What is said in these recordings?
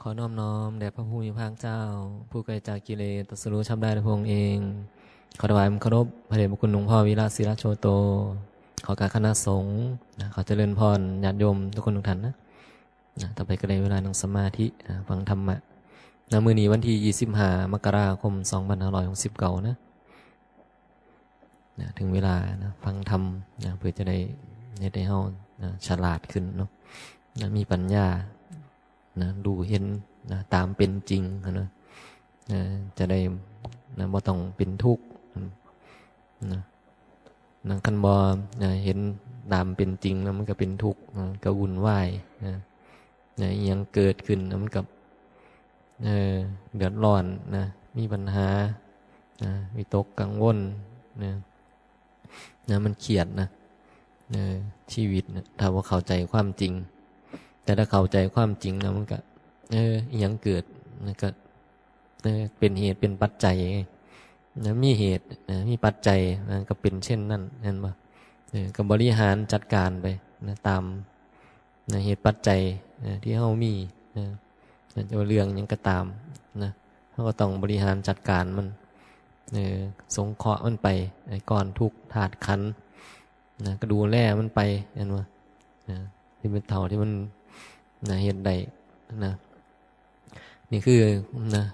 อน้อมน้อมแด่พระผู้มีพระเจ้าผู้ไกลจากกิเลสตรัสรู้ชอบได้ด้วยพระองค์เองขอถวายเคารพพระเดชพระคุณหลวงพ่อวิราชศิรโชโตขอการคณะสงฆ์ขอเจริญพรญาติโยมทุกคนทุกท่านนะต่อไปก็ได้เวลานั่งสมาธิฟังธรรมะมื้อนี้วันที่25 มกราคม 2569นะถึงเวลาฟังธรรมเพื่อจะได้ให้เฮาฉลาดขึ้นเนาะมีปัญญาดูเห็นตามเป็นจริงจะได้บ่ต้องเป็นทุกข์คันบ่เห็นตามเป็นจริงแล้วมันก็เป็นทุกข์ก็วุ่นวายยังเกิดขึ้นมันกับเดือดร้อนมีปัญหาวิตกกังวลมันเครียดชีวิตถ้าว่าเข้าใจความจริงแต่ถ้าเข้าใจความจริงแล้วมันก็ยังเกิดก็เป็นเหตุเป็นปัจจัยมีเหตุมีปัจจัยก็เป็นเช่นนั้นเห็นป่ะก็บริหารจัดการไปตามเหตุปัจจัยที่เฮามีจะเรื่องยังก็ตามเฮาก็ต้องบริหารจัดการมันสงเคราะห์มันไปก่อนทุกธาตุขันธ์ก็ดูแลมันไปเห็นป่ะที่เป็นเท่าที่มันเฮ็ดได้นี่คือ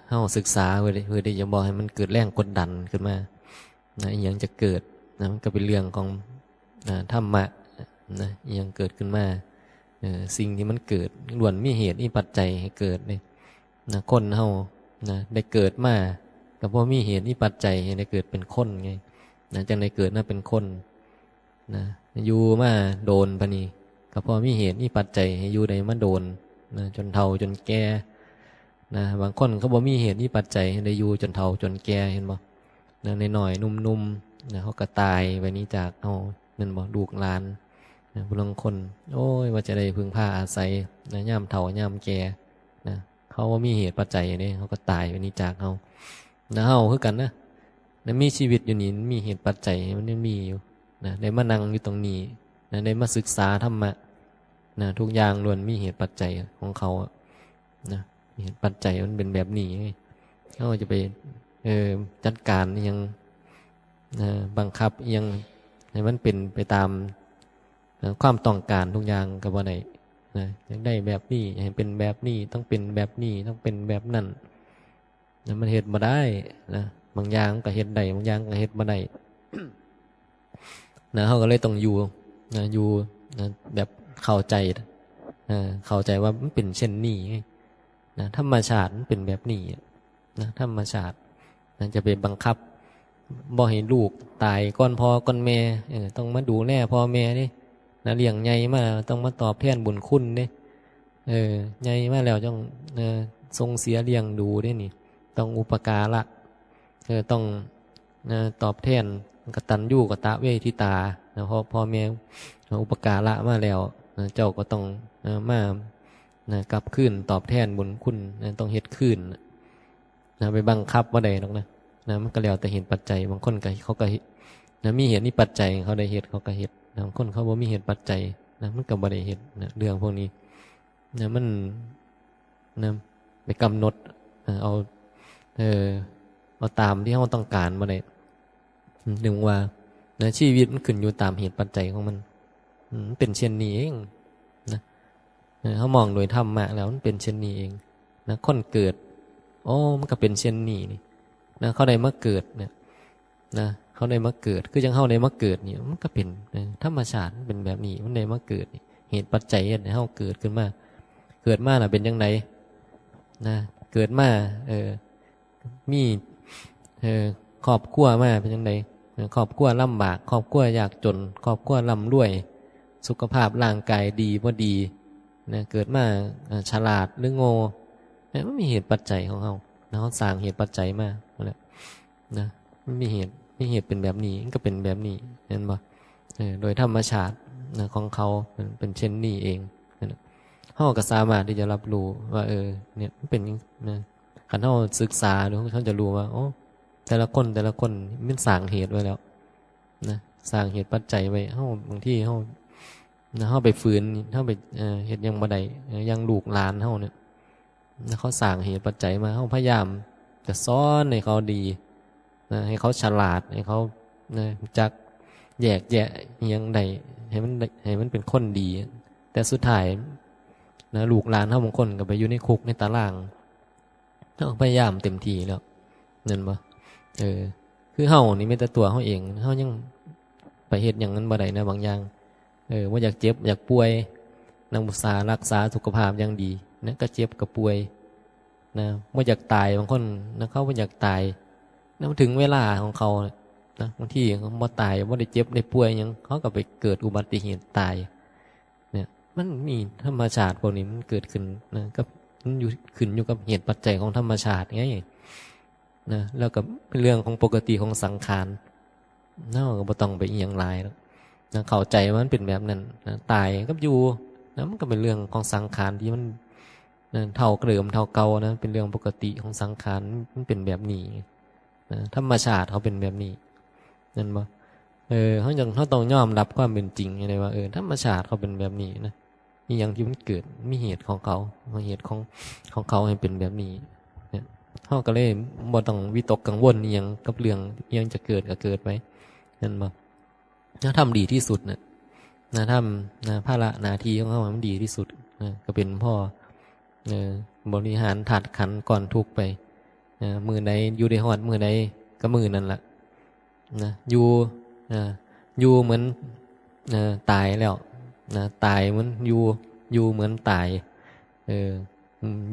เฮาศึกษาเพื่อที่จะบอกให้มันเกิดแรงกดดันขึ้นมาอีหยังจะเกิดมันก็เป็นเรื่องของธรรมะอีหยังเกิดขึ้นมาสิ่งที่มันเกิดล้วนมีเหตุมีปัจจัยให้เกิดนี่คนเฮาได้เกิดมาก็เพราะมีเหตุมีปัจจัยให้ได้เกิดเป็นคนไงจังได้เกิดเป็นคนอยู่มาโดนปะนี่ก็เพราะมีเหตุมีปัจจัยให้อยู่ได้มาโดนจนเฒ่าจนแก่บางคนเขาบ่มีเหตุมีปัจจัยให้ได้อยู่จนเฒ่าจนแก่เห็นบ่น้อยๆนุ่มๆเขาก็ตายไปนี้จากเฮานั่นบ่ลูกหลานผู้ลางคนโอ้ยว่าจะได้พึ่งพาอาศัยยามเฒ่ายามแก่เขาบ่มีเหตุปัจจัยนี่เขาก็ตายไปนี้จากเฮาเฮาคือกันมีชีวิตอยู่นี่มีเหตุปัจจัยมันยังมีอยู่ได้มานั่งอยู่ตรงนี้ได้มาศึกษาธรรมะทุกอย่างล้วนมีเหตุปัจจัยของเขามีเหตุปัจจัยมันเป็นแบบนี้เขาจะไปจัดการยังบังคับยังให้มันเป็นไปตามความต้องการทุกอย่างกับว่าไหนอยากได้แบบนี้ให้เป็นแบบนี้ต้องเป็นแบบนี้ต้องเป็นแบบนั้นมันเฮ็ดบ่ได้บางอย่างก็เฮ็ดได้บางอย่างก็เฮ็ดบ่ได้เขาก็เลยต้องอยู่อยู่แบบเข้าใจว่ามันเป็นเช่นนี้ธรรมชาติมันเป็นแบบนี้ธรรมชาติจะไปบังคับบ่ให้ลูกตายก่อนพ่อก่อนแม่ต้องมาดูแลพ่อแม่นี่เลี้ยงใหญ่มาต้องมาตอบแทนบุญคุณนี่ใหญ่มาแล้วต้องทรงเสียเลี้ยงดูได้นี่ต้องอุปการะต้องตอบแทนกตัญญูกตเวทิตาเพราะพ่อแม่อุปการะมาแล้วเจ้าก็ต้องมากลับคืนตอบแทนบุญคุณต้องเฮ็ดคืนไปบังคับว่าใดหรอกมันก็แล้วแต่เหตุปัจจัยบางคนเขาก็มีเหตุมีปัจจัยเขาได้เฮ็ดเขาก็เฮ็ดบางคนเขาบ่มีเหตุปัจจัยมันก็บ่ได้เฮ็ดเรื่องพวกนี้มันไปกำหนดเอาตามที่เราต้องการบ่ได้ถึงว่าชีวิตมันขึ้นอยู่ตามเหตุปัจจัยของมันเป็นเช่นนี้เองเขามองโดยธรรมะแล้วมันเป็นเช่นนี้เองคนเกิดโอ้มันก็เป็นเช่นนี้นี่เขาได้มาเกิดเนี่ยเขาได้มาเกิดคือจังเขาได้มาเกิดนี่มันก็เป็นธรรมชาติเป็นแบบนี้มันได้มาเกิดเหตุปัจจัยให้เขาเกิดขึ้นมาเกิดมาน่ะเป็นยังไงเกิดมามีครอบครัวมาเป็นยังไงครอบครัวลำบากครอบครัวยากจนครอบครัวร่ำรวยสุขภาพร่างกายดีบ่ดีเกิดมาฉลาดหรือโง่มันมีเหตุปัจจัยของเขาเขาสร้างเหตุปัจจัยมาแล้วมันมีเหตุเป็นแบบนี้ก็เป็นแบบนี้เห็นบ่โดยธรรมชาติของเขาเป็นเช่นนี้เองเขาก็สามารถที่จะรับรู้ว่าเนี่ยมันเป็นขันเขาศึกษาดูเขาจะรู้ว่าโอ้แต่ละคนมันสร้างเหตุไว้แล้วสร้างเหตุปัจจัยไว้เขาบางที่เขาไปฝืนเขาไปเฮ็ดยังบ่ได้ยังลูกหลานเขาเนี่ย นะเขาสร้างเหตุปัจจัยมาเขาพยายามจะสอนให้เขาดีนะให้เขาฉลาดให้เขานะจักแยกแยะอิหยังใดให้มันเป็นคนดี แต่สุดท้ายนะลูกหลานเฮาบางคนก็ไปอยู่ในคุกในตารางเขาพยายามเต็มที่แล้วนั่นบ่คือเฮานี่ไม่แต่ตัวเฮาเองเฮายังไปเฮ็ดหยังนั้นบ่ได้นะบางอย่างว่าอยากเจ็บอยากป่วยนางอุตสาห์รักษาสุขภาพอย่างดีนะก็เจ็บก็ป่วยนะว่าอยากตายบางคนนะเขาบ่อยากตายนะถึงเวลาของเขานะบางทีเขาบ่ตายบ่ได้เจ็บได้ป่วยหยังเขาก็ไปเกิดอุบัติเหตุตายเนี่ยมันมีธรรมชาติพวกนี้มันเกิดขึ้นนะก็มันอยู่กับเหตุปัจจัยของธรรมชาติไงนะแล้วก็เป็นเรื่องของปกติของสังขารเนาะก็บ่ต้องไปอีหยังหลายแล้วนะเข้าใจว่ามันเป็นแบบนั้นนะตายกับอยู่นะมันก็เป็นเรื่องของสังขารที่มันนะเท่าเดิมเท่าเก่านะเป็นเรื่องปกติของสังขารมันเป็นแบบนี้นะธรรมชาติเขาเป็นแบบนี้นั่นบ่เขาต้องยอมรับความเป็นจริงเลยว่าธรรมชาติเขาเป็นแบบนี้นะมีอย่างที่มันเกิดมีเหตุของเขาเหตุของเขาให้เป็นแบบนี้เนี่ยเขาก็เลยบ่ต้องวิตกกังวลอหยังกับเรื่องอหยังจะเกิดก็เกิดไปนั่นบ่ถ้าทำดีที่สุดนะทำภาระหน้าที่ของเขามันดีที่สุดก็เป็นพ่อบริหารถาดขันก่อนทุกไปมือใดอยู่ในหอดมือใดก็มือนั่นแหละนะอยู่เหมือนตายแล้วนะตายเหมือนอยู่เหมือนตาย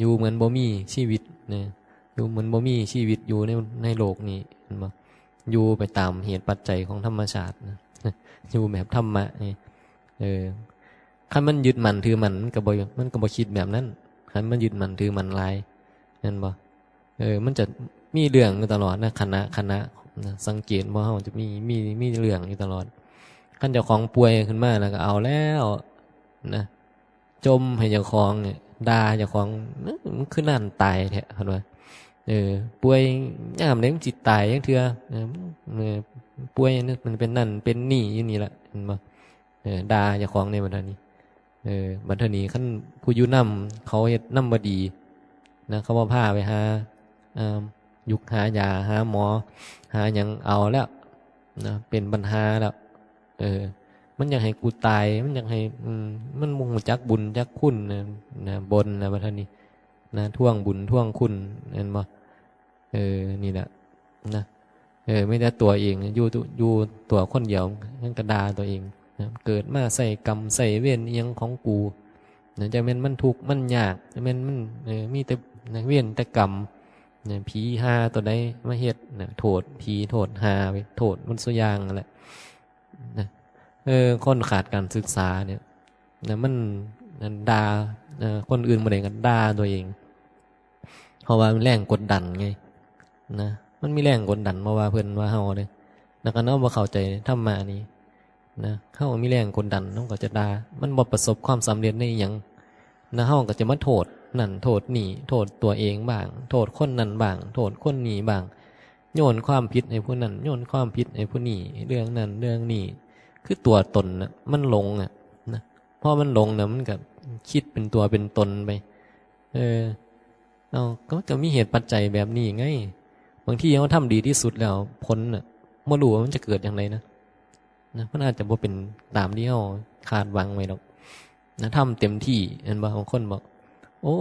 อยู่เหมือนบ่มีชีวิตนะอยู่เหมือนบ่มีชีวิตอยู่ในโลกนี้เห็นบ่อยู่ไปตามเหตุปัจจัยของธรรมชาตินะอยู่แบบธรรมะนี่คันมันยึดมั่นถือมั่นมันก็บ่คิดแบบนั้นคันมันยึดมั่นถือมั่นหลายนั่นบ่มันจะมีเรื่องอยู่ตลอดนะคณะนะสังเกตว่าเฮาจะมีเรื่องอยู่ตลอดคันเจ้าของป่วยขึ้นมาแล้วก็เอาแล้วนะจมให้เจ้าของเนี่ยด่าเจ้าของมันคือนั่นตายแท้เห็นบ่ป่วยยามใดมันจิตตายจังเทื่อป่วยนี่มันเป็นนั่นเป็นนี่อยู่นี่ล่ะเห็นบ่ด่าเจ้าของในบัดนี้บัดนี้คันผู้อยู่นำเขาเฮ็ดนำบ่ดีนะเขาบ่พาไปหายุกหายาหาหมอหาหยังเอาแล้วนะเป็นปัญหาแล้วมันอยากให้กูตายมันอยากให้มันมุ่งจักบุญจักคุณนะบนนะบัดนี้นะท่วงบุญท่วงคุณเห็นบ่นี่แหละนะไม่ได้ตัวเองอยู่ตัวคนเดียวมันก็ด่าตัวเองนะเกิดมาใส่กรรมใส่เวรอีหยังของกูนะจะแม่นมันทุกข์มันยากจะแม่นมันมีแต่เวรแต่กรรมผีหาตัวใดมาเฮ็ดโทษผีโทษหาไปโทษมันสุอย่างนั่นแหละนะคนขาดการศึกษาเนี่ยนะมันด่าคนอื่นบ่ได้ก็ด่าตัวเองเพราะว่ามันแรงกดดันไงนะมันมีแรงกดดันมาว่าเพิ่นว่าเฮาเด้แล้วก็เนาะบ่เข้าใจธรรมะนี้นะเฮามีแรงกดดันเฮาก็จะด่ามันบ่ประสบความสำเร็จในหยังนะเฮาก็จะมาโทษนั่นโทษนี่โทษตัวเองบ้างโทษคนนั้นบ้างโทษคนนี้บ้างโยนความผิดให้ผู้นั้นโยนความผิดให้ผู้นี้เรื่องนั้นเรื่องนี้คือตัวตนน่ะมันหลงนะพอมันหลงน่ะมันก็คิดเป็นตัวเป็นตนไปก็มีเหตุปัจจัยแบบนี้ไงบางทีเขาทำดีที่สุดแล้วผลน่ะบ่รู้ว่ามันจะเกิดอย่างไรนะมันอาจจะบ่เป็นตามที่เขาคาดหวังไว้หรอกนะทำเต็มที่เห็นบ่บางคนบอกโอ้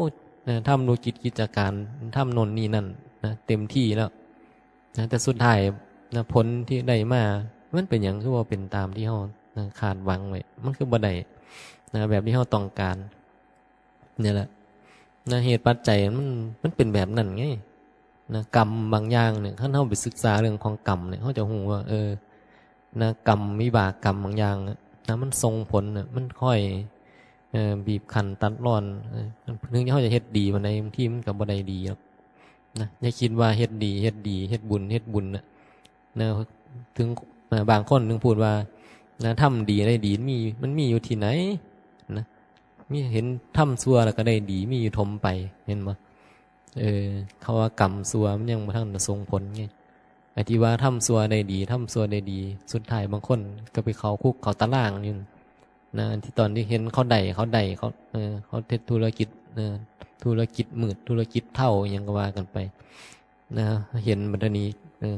ทำธุรกิจการทำโน่นนี่นั่นนะเต็มที่แล้วนะแต่สุดท้ายนะผลที่ได้มามันเป็นอย่างคือว่าเป็นตามที่เขาคาดหวังไว้มันคือบ่ได้นะแบบที่เขาต้องการเนี่ยแหละนะเหตุปัจจัยมันเป็นแบบนั้นไงนะกรรมบางอย่างเนี่ยถ้าเราไปศึกษาเรื่องของกรรมเนี่ยเขาจะรู้ว่านะกรรมวิบากกรรมบางอย่างนะมันส่งผลนะมันค่อยบีบคั้นตัดรอนถึงเขาจะเฮ็ดดีมันในที่มันก็บ่ได้ดีหรอกนะอย่าคิดว่าเฮ็ดดีเฮ็ดบุญนะถึงบางคนถึงพูดว่านะทำดีได้ดีมันมีอยู่ที่ไหนนะมีเห็นทำชั่วแล้วก็ได้ดีมีอยู่ทมไปเห็นบ่เขาว่ากรรมชั่วมันยังบ่ทันส่งผลไงไอ้ที่ว่าทำชั่วได้ดีทำชั่วได้ดีสุดท้ายบางคนก็ไปเข้าคุกเข้าตารางอยู่นะที่ตอนที่เห็นเขาเทศธุรกิจ นะธุรกิจมืดธุรกิจเท่าอย่างก็ว่ากันไปนะเห็นบัดนี้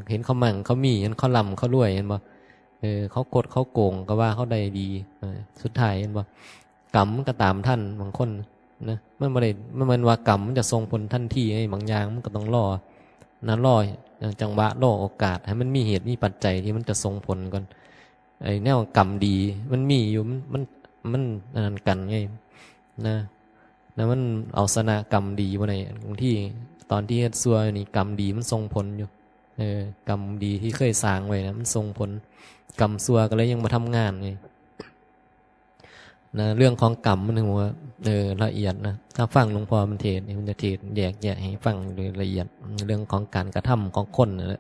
เห็นเขามั่งเขามีเห็นเขาร่ำเขารวยเห็นบ่เขากดเขาโกงก็ว่าเขาได้ดีสุดท้ายเห็นบ่กรรมมันก็ตามท่านบางคนนะมันบ่ได้มันว่ากรรมมันจะส่งผลทันทีไอ้บางอย่างมันก็ต้องรอนะรอจังหวะรอโอกาสให้มันมีเหตุมีปัจจัยที่มันจะส่งผลก่อนไอ้แนวกรรมดีมันมีอยู่มันนั่นกันไงนะมันเอาชนะกรรมดีบ่ได้บางทีตอนที่เฮ็ดชั่วนี่กรรมดีมันส่งผลอยู่กรรมดีที่เคยสร้างไว้นะมันส่งผลกรรมชั่วก็เลยยังมาทำงานไงนะเรื่องของกรรมมันหัวละเอียดนะถ้าฟังหลวงพ่อมันเทศมันจะเทศแยกแยะให้ฟังโดยละเอียดเรื่องของการกระทำของคนนะ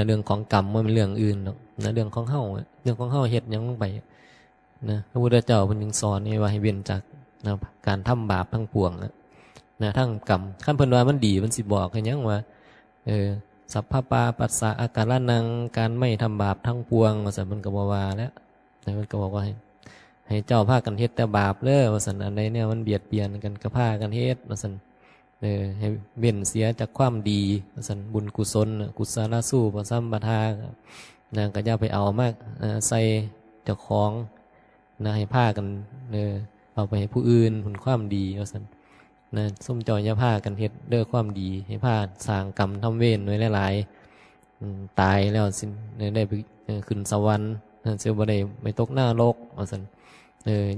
เรื่องของกรรมมันเป็นเรื่องอื่นหรอกนะเรื่องของเฮาเฮ็ดยังลงไปนะพระพุทธเจ้าเพิ่นจึงสอนว่าให้เว้นจากนะการทำบาปทั้งปวงนะทั้งกรรมขั้นเพิ่นว่ามันดีมันสิบอกให้ยังว่าสัพพปาปัสสะอาการะนังการไม่ทำบาปทั้งปวงว่าซั่นมันก็บ่ว่าแล้วนะมันก็บอกว่าให้เจ้าพากันเฮ็ดแต่บาปเด้อว่าซั่นอันใดเนี่ยมันเบียดเบียนกันก็พากันเฮ็ดว่าซั่นให้เว้นเสียจากความดีว่าซั่นบุญกุศลกุศลสู้บ่ซัมปทานะก็อย่าไปเอามากใส่เจ้าของนะให้พากันเอาไปให้ผู้อื่นผลความดีว่าซั่นนะส้มจอยอย่าพากันเฮ็ดเด้อความดีให้พาสร้างกรรมทำเวรไว้หลายๆตายแล้วสิได้ไปขึ้นสวรรค์เสียบ่ได้ไม่ตกนรกว่าซั่น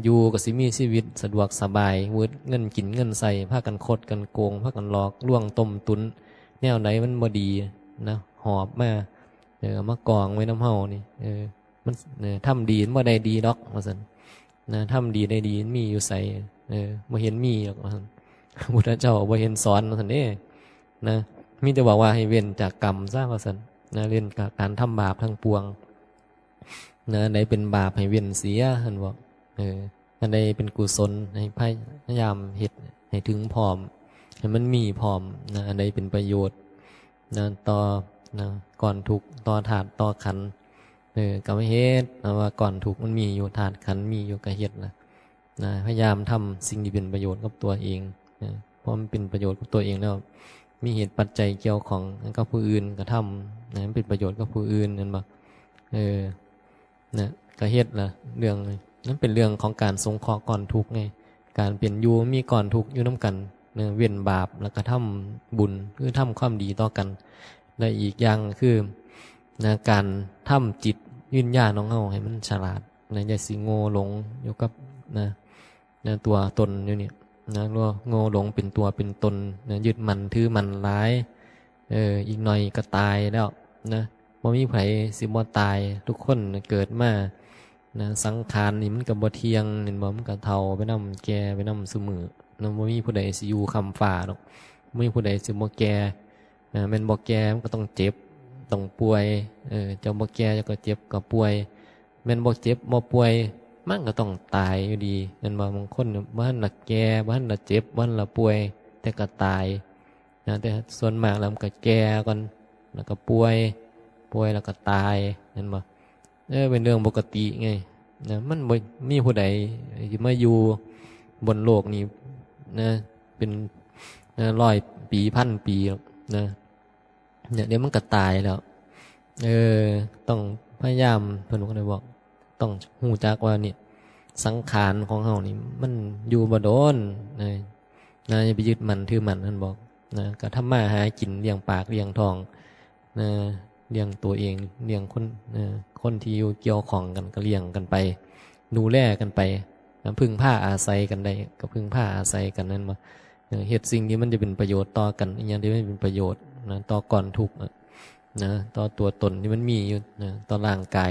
อยู่กับสิมีชีวิตสะดวกสบายเวิร์ดเงินกินเงินใส่พากันคดกันโกงพากันหลอกล่วงต้มตุนแนวไหนมันบ่ดีนะหอบมามากองไว้น้ำเฮานี่มันทำดีมันบ่ได้ดีดอกว่าซั่นนะทำดีได้ดีมีอยู่ใส่บ่เห็นมีหรอกว่าซั่นพระพุทธเจ้าบ่เห็นสอนว่าซั่นเด้นะมีแต่บอกว่าให้เว้นจากกรรมซะว่าซั่นนะเว้นจากการทำบาปทั้งปวงนะไหนเป็นบาปให้เว้นเสียหั่นบ่อันใดเป็นกุศลให้พยายามเฮ็ดให้ถึงพร้อมให้มันมีพร้อมนะอันใดเป็นประโยชน์นะต่อนะก่อนทุกต่อถาดต่อขันก็ไม่เฮ็ดว่าก่อนทุกมันมีอยู่ถาดขันมีอยู่ก็เฮ็ดนะพยายามทำสิ่งที่เป็นประโยชน์กับตัวเองนะเพราะมันเป็นประโยชน์กับตัวเองแล้วมีเหตุปัจจัยเกี่ยวของกับผู้อื่นก็ทำนะมันเป็นประโยชน์กับผู้อื่นนั่นบ่นะก็เฮ็ดละเรื่องนั่นเป็นเรื่องของการสงเคราะห์ก่อนทุกข์ไงการเปลี่ยนอยู่มีก่อนทุกข์อยู่น้ำกันเว้นบาปแล้วก็ทำบุญคือทำความดีต่อกันและอีกอย่างคือการทำจิตยืนญาณของเฮาให้มันฉลาดอย่าสิโง่หลงอยู่กับตัวตนอยู่เนี่ยโง่หลงเป็นตัวเป็นตนยึดมันถือมันร้ายอีกหน่อยก็ตายแล้วนะบ่มีไผสิบ่ตายทุกคนเกิดมาสังขารนี่มันก็บ่เที่ยงเห็นบ่มันก็เฒ่าไปนำแก่ไปนำซุมื้อบ่มีผู้ใดสิอยู่ค้ำฟ้าดอกบ่มีผู้ใดสิบ่แก่แม่นบ่แก่มันก็ต้องเจ็บต้องป่วยเจ้าบ่แก่เจ้าก็เจ็บก็ป่วยแม่นบ่เจ็บบ่ป่วยมันก็ต้องตายอยู่ดีเห็นบ่บางคนบ่ทันละแก่บ่ทันละเจ็บบ่ทันละป่วยแต่ก็ตายแต่ส่วนมากแล้วมันก็แก่ก่อนแล้วก็ป่วยแล้วก็ตายเห็นบ่เป็นเรื่องปกติไงมันบ่มีผู้ใดที่มาอยู่บนโลกนี้เป็น100 ปี1,000 ปีนะเดี๋ยวมันก็ตายแล้วต้องพยายามเพิ่นก็เลยบอกต้องรู้จักว่านี่สังขารของเฮานี่มันอยู่บ่โดนอย่าไปยึดมันถือมันท่านบอกก็ทำมาหากินเลี้ยงปากเลี้ยงท้องเลี้ยงตัวเองเลี้ยงคนที่อยู่เกี่ยวข้องกันก็เลี้ยงกันไปดูแลกันไปพึ่งผ้าอาศัยกันได้ก็พึ่งผ้าอาศัยกันนั่นมาเหตุสิ่งนี้มันจะเป็นประโยชน์ต่อกันอีกอย่างที่ไม่เป็นประโยชน์ต่อก่อนทุกข์ต่อตัวตนที่มันมีอยู่ต่อร่างกาย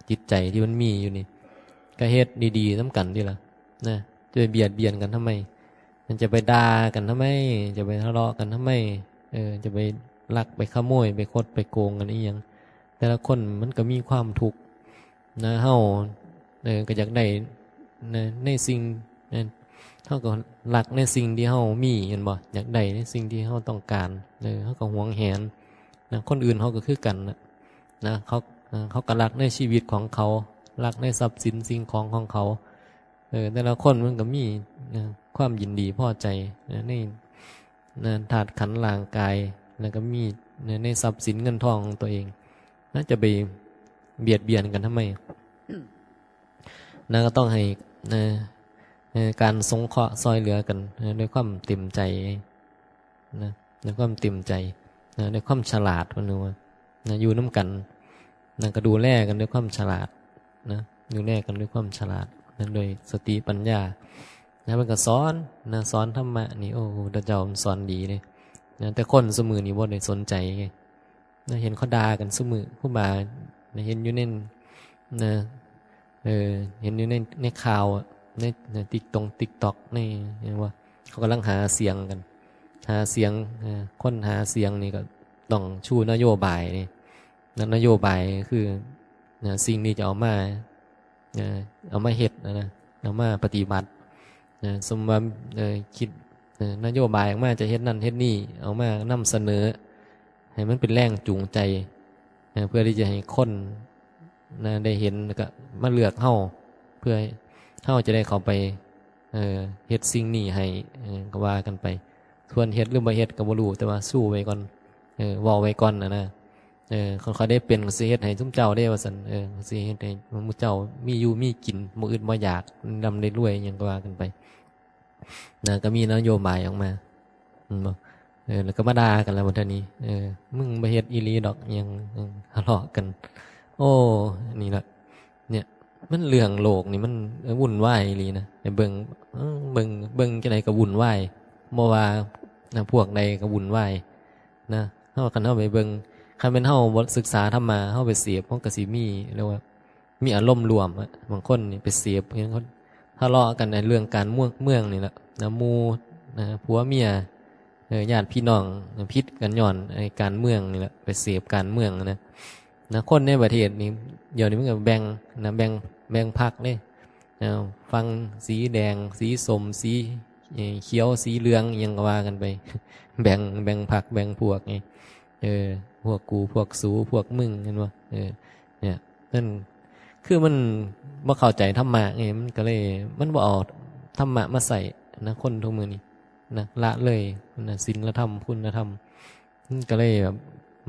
จิตใจที่มันมีอยู่นี่ก็เฮ็ดดีๆน้ำกันดีล่ะจะไปเบียดเบียนกันทำไมมันจะไปด่ากันทำไมจะไปทะเลาะกันทำไมจะไปลักไปขโมยไปคดไปโกงกันอีหยังแต่ละคนมันก็มีความทุกข์เฮาก็อยากได้ในสิ่งเฮาก็รักในสิ่งที่เฮามีเห็นบ่อยากได้ในสิ่งที่เฮาต้องการเฮาก็หวงแหนคนอื่นเฮาก็คือกันเขาก็รักในชีวิตของเขารักในทรัพย์สินสิ่งของเขา แต่ละคนมันก็มีนะความยินดีพอใจในธาตุขันธ์ร่างกายแล้วก็มีในทรัพย์สินเงินทองของตัวเองน่าจะไปเบียดเบียนกันทำไมก็ต้องให้การสงเคราะห์ซอยเหลือกันด้วยความเต็มใจนะด้วยความเต็มใจด้วยความฉลาดมันว่าอยู่น้ำกันก็ดูแลกันด้วยความฉลาดนะดูแลกันด้วยความฉลาดนั้นโดยสติปัญญามันก็สอนสอนธรรมะนี่โอ้พระเจ้าสอนดีเลยแต่คนสมือนี่บ่ได้สนใจไงเห็นเขาด่ากันสมือผู้บ่าเห็นอยู่ในเห็นอยู่ในข่าวในติ๊กต็อกนี่เห็นว่าเขากำลังหาเสียงกันหาเสียงคนหาเสียงนี่ก็ต้องชูนโยบายนี่นโยบายคือสิ่งนี้จะเอามาเฮ็ดนะเอามาปฏิบัติสมว่าคิดนโยบายออกมาจะเฮ็ดนั่นเฮ็ดนี่เอามานำเสนอให้มันเป็นแรงจูงใจเพื่อที่จะให้คนได้เห็นแล้วก็มาเลือกเฮาเพื่อเฮาจะได้เข้าไปเฮ็ดสิ่งนี้ให้ก็ว่ากันไปส่วนเฮ็ดหรือบ่เฮ็ดก็บ่รู้แต่ว่าสู้ไว้ก่อนเว้าไว้ก่อนนะเขาได้เป็นสิเฮ็ดให้ซุมเจ้าได้ว่าซั่นสิเฮ็ดให้หมู่เจ้ามีอยู่มีกินมื้ออื่นบ่อยากนำได้รวยหยังก็ว่ากันไปก็มีนโยบายออกมาบ่แล้วก็มาด่ากันแล้วบัดเดี๋ยวนี้มึงบ่เฮ็ดอีหลีดอกหยังทะเลาะกันโอ้นี่ล่ะเนี่ยมันเรื่องโลกนี่มันวุ่นวายอีหลีนะไปเบิ่งจังได๋ก็วุ่นวายบ่ว่าพวกใดก็วุ่นวายนะเฮาคันเฮาไปเบิ่งคันเป็นเฮาบ่ศึกษาธรรมะเฮาไปเสพเฮาก็สิมีเรียกว่ามีอารมณ์ร่วมบางคนนี่ไปเสพเห็นเขาทะเลาะกันในเรื่องการเมืองนี่แหละหมู่ผัวเมียญาติพี่น้องพิษกันย้อนการเมืองนี่แหละไปเสพการเมืองนะคนในประเทศนี่เดี๋ยวนี้มันก็แบ่งพรรคเด้ฟังสีแดงสีส้มสีเขียวสีเหลืองอิหยังก็ว่ากันไปแบ่งพรรคแบ่งพวกไงพวกกูพวกสูพวกมึงเห็นบ่เนี่ยนั่นคือมันบ่เข้าใจธรรมะไงมันก็เลยมันบ่เอาธรรมะมาใส่นะคนทุกมื้อนี้นะละเลยศีลธรรมคุณธรรมมันก็เลยแบบ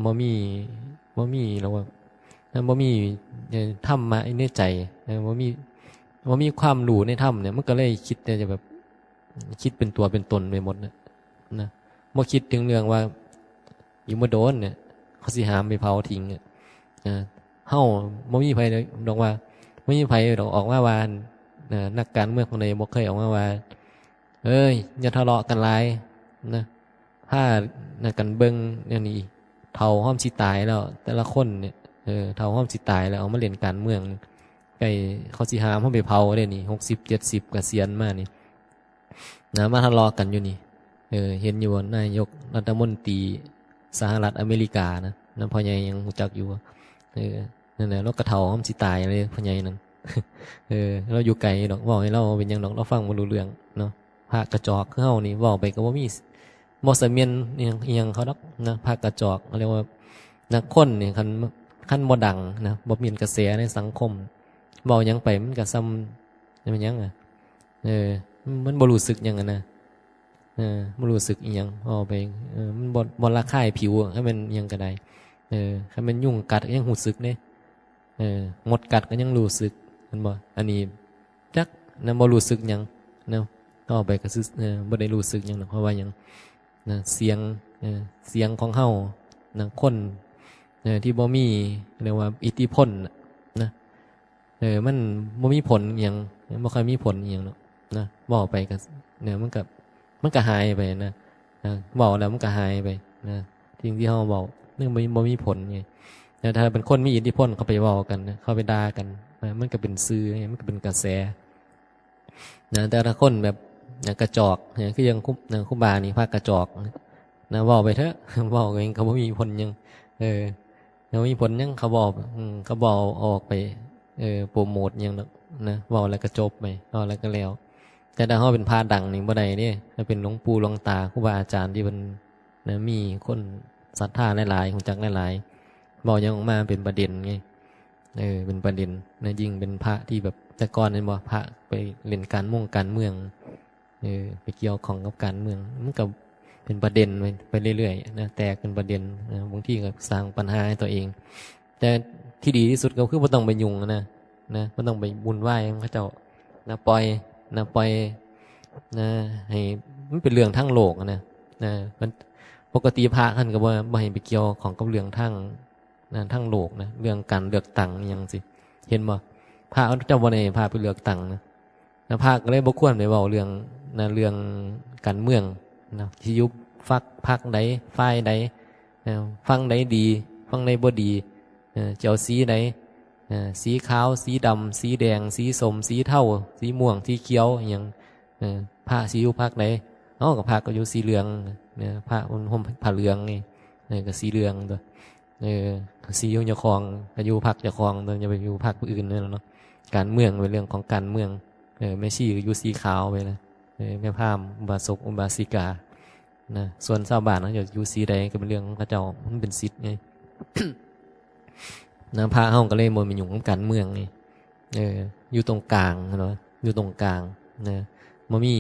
บ่มีแล้วว่าบ่มีธรรมะในใจบ่มีความรู้ในธรรมเนี่ยมันก็เลยคิดแต่จะแบบคิดเป็นตัวเป็นตนไปหมดนะบ่คิดถึงเรื่องว่าอยู่มาโดนเนี่ยเขาสิหามไปเผาทิ้งเฮาบ่มีไผดอกว่าบ่มีไผดอกออกมาว่านักการเมืองคนใดบ่เคยออกมาว่าเอ้ยอย่าทะเลาะกันหลายนะถ้ากันเบิ่งอย่างนี้เฒ่าห้อมสิตายแล้วแต่ละคนเนี่ยเฒ่าห้อมสิตายแล้วเอามาเล่นการเมืองใกล้เขาสิหามเฮาไปเผาได้นี่60 70เกษียณมานี่นะมาทะเลาะกันอยู่นี่เห็นอยู่นายกรัฐมนตรีสหรัฐอเมริกานะพ่อใหญ่ยังรู้จักอยู่นั่นแหละเรากระเฒ่าห้อมสิตายเลยพ่อใหญ่นั่นเราอยู่ไกลดอกเว้าให้เราเป็นหยังดอกเราฟังบ่รู้เรื่องเนาะภาคกระจอกคือเฮานี่เว้าไปก็บ่มีบ่เสมียนอีหยังเขาดอกนะภาคกระจอกเรียกว่านักคนนี่คันบ่ดังนะบ่มีกระแสในสังคมเว้าหยังไปมันก็ซ้ำเป็นหยังมันบ่รู้สึกหยังนะบ่รู้สึกอีหยังเว้าไปมันบ่ระคายผิวให้มันหยังก็ได้ให้มันยุ่งกัดก็ยังรู้สึกเด้มดกัดก็ยังรู้สึกมันบ่อันนี้จักนำบ่รู้สึกหยังนะเอาไปก็บ่ได้รู้สึกหยังเพราะว่าหยังเสียงของเฮาคนที่บ่มีเรียกว่าอิทธิพลนะมันบ่มีผลหยังบ่ค่อยมีผลหยังเนาะนะเว้าไปก็มันก็หายไปนะเว้าแล้วมันก็หายไปนะสิ่งที่เฮาเว้านึกบ่มีผลไงแต่ถ้าเป็นคนมีอิทธิพลเขาไปเว้ากันนะเขาไปด่ากันมันก็เป็นสื่อมันก็เป็นกระแสนะแต่ถ้าคนแบบกระจอกคือยังคุบานี่ภาคกระจอกนะเว้าไปเถอะเว้าเองเขาบ่มีผลหยังเขามีผลหยังเขาบอกเขาบอกออกไปโปรโมทหยังนะเว้าแล้วก็จบไปเว้าแล้วก็แล้วแต่ถ้าเฮาเป็นพระดังนี่บ่ได้เด้ถ้าเป็นหลวงปู่หลวงตาครูบาอาจารย์ที่เพิ่นนะมีคนศรัทธาหลายๆรู้จักหลายๆเว้าหยังออกมาเป็นประเด็นไงเป็นประเด็นนะยิ่งเป็นพระที่แบบ แต่ก่อนเห็นบ่พระไปเล่นการเมืองไปเกี่ยวข้องกับการเมืองมันก็เป็นประเด็นไปเรื่อยๆนะแตกเป็นประเด็นนะบางทีก็สร้างปัญหาให้ตัวเองแต่ที่ดีที่สุดก็คือบ่ต้องไปยุ่งนะบ่ต้องไปวุ่นวายเขาเจ้านะปล่อยนะให้มันเป็นเรื่องทั้งโลกนะมันปกติพระท่านก็บ่ให้ไปเกี่ยวของกับเรื่องทั้งโลกนะเรื่องการเลือกตั้งอหยังสิเห็นบ่พระเจ้าบ่ได้พาไปเลือกตั้งนะพระก็เลยบ่ควรไปเว้าเรื่องการเมืองนะที่ยุบพรรคใดฝ่ายใดฟังใดดีฟังใดบ่ดีเจ้าสีใดสีขาวสีดำสีแดงสีส้มสีเทาสีม่วงสีเขียวอหยังพระสีอยู่พรรคใดก็พระก็อยู่สีเหลืองพระห่มผ้าเหลืองนี่ก็สีเหลืองตัวสีอยู่เจ้าของก็อยู่พรรคเจ้าของตัวอย่าไปอยู่พรรคผู้อื่นนั่นเนาะการเมืองเป็นเรื่องของการเมืองแม่ชีก็อยู่สีขาวไปนะแม่พราหมณ์อุบาสกอุบาสิกานะส่วนชาวบ้านเขาจะอยู่สีใดก็เป็นเรื่องของพระเจ้ามันเป็นสิทธิ์ไง นะพระเฮาก็เลยบ่มียุ่งกับการเมืองนี่อยู่ตรงกลางเนาะอยู่ตรงกลางนะบ่มี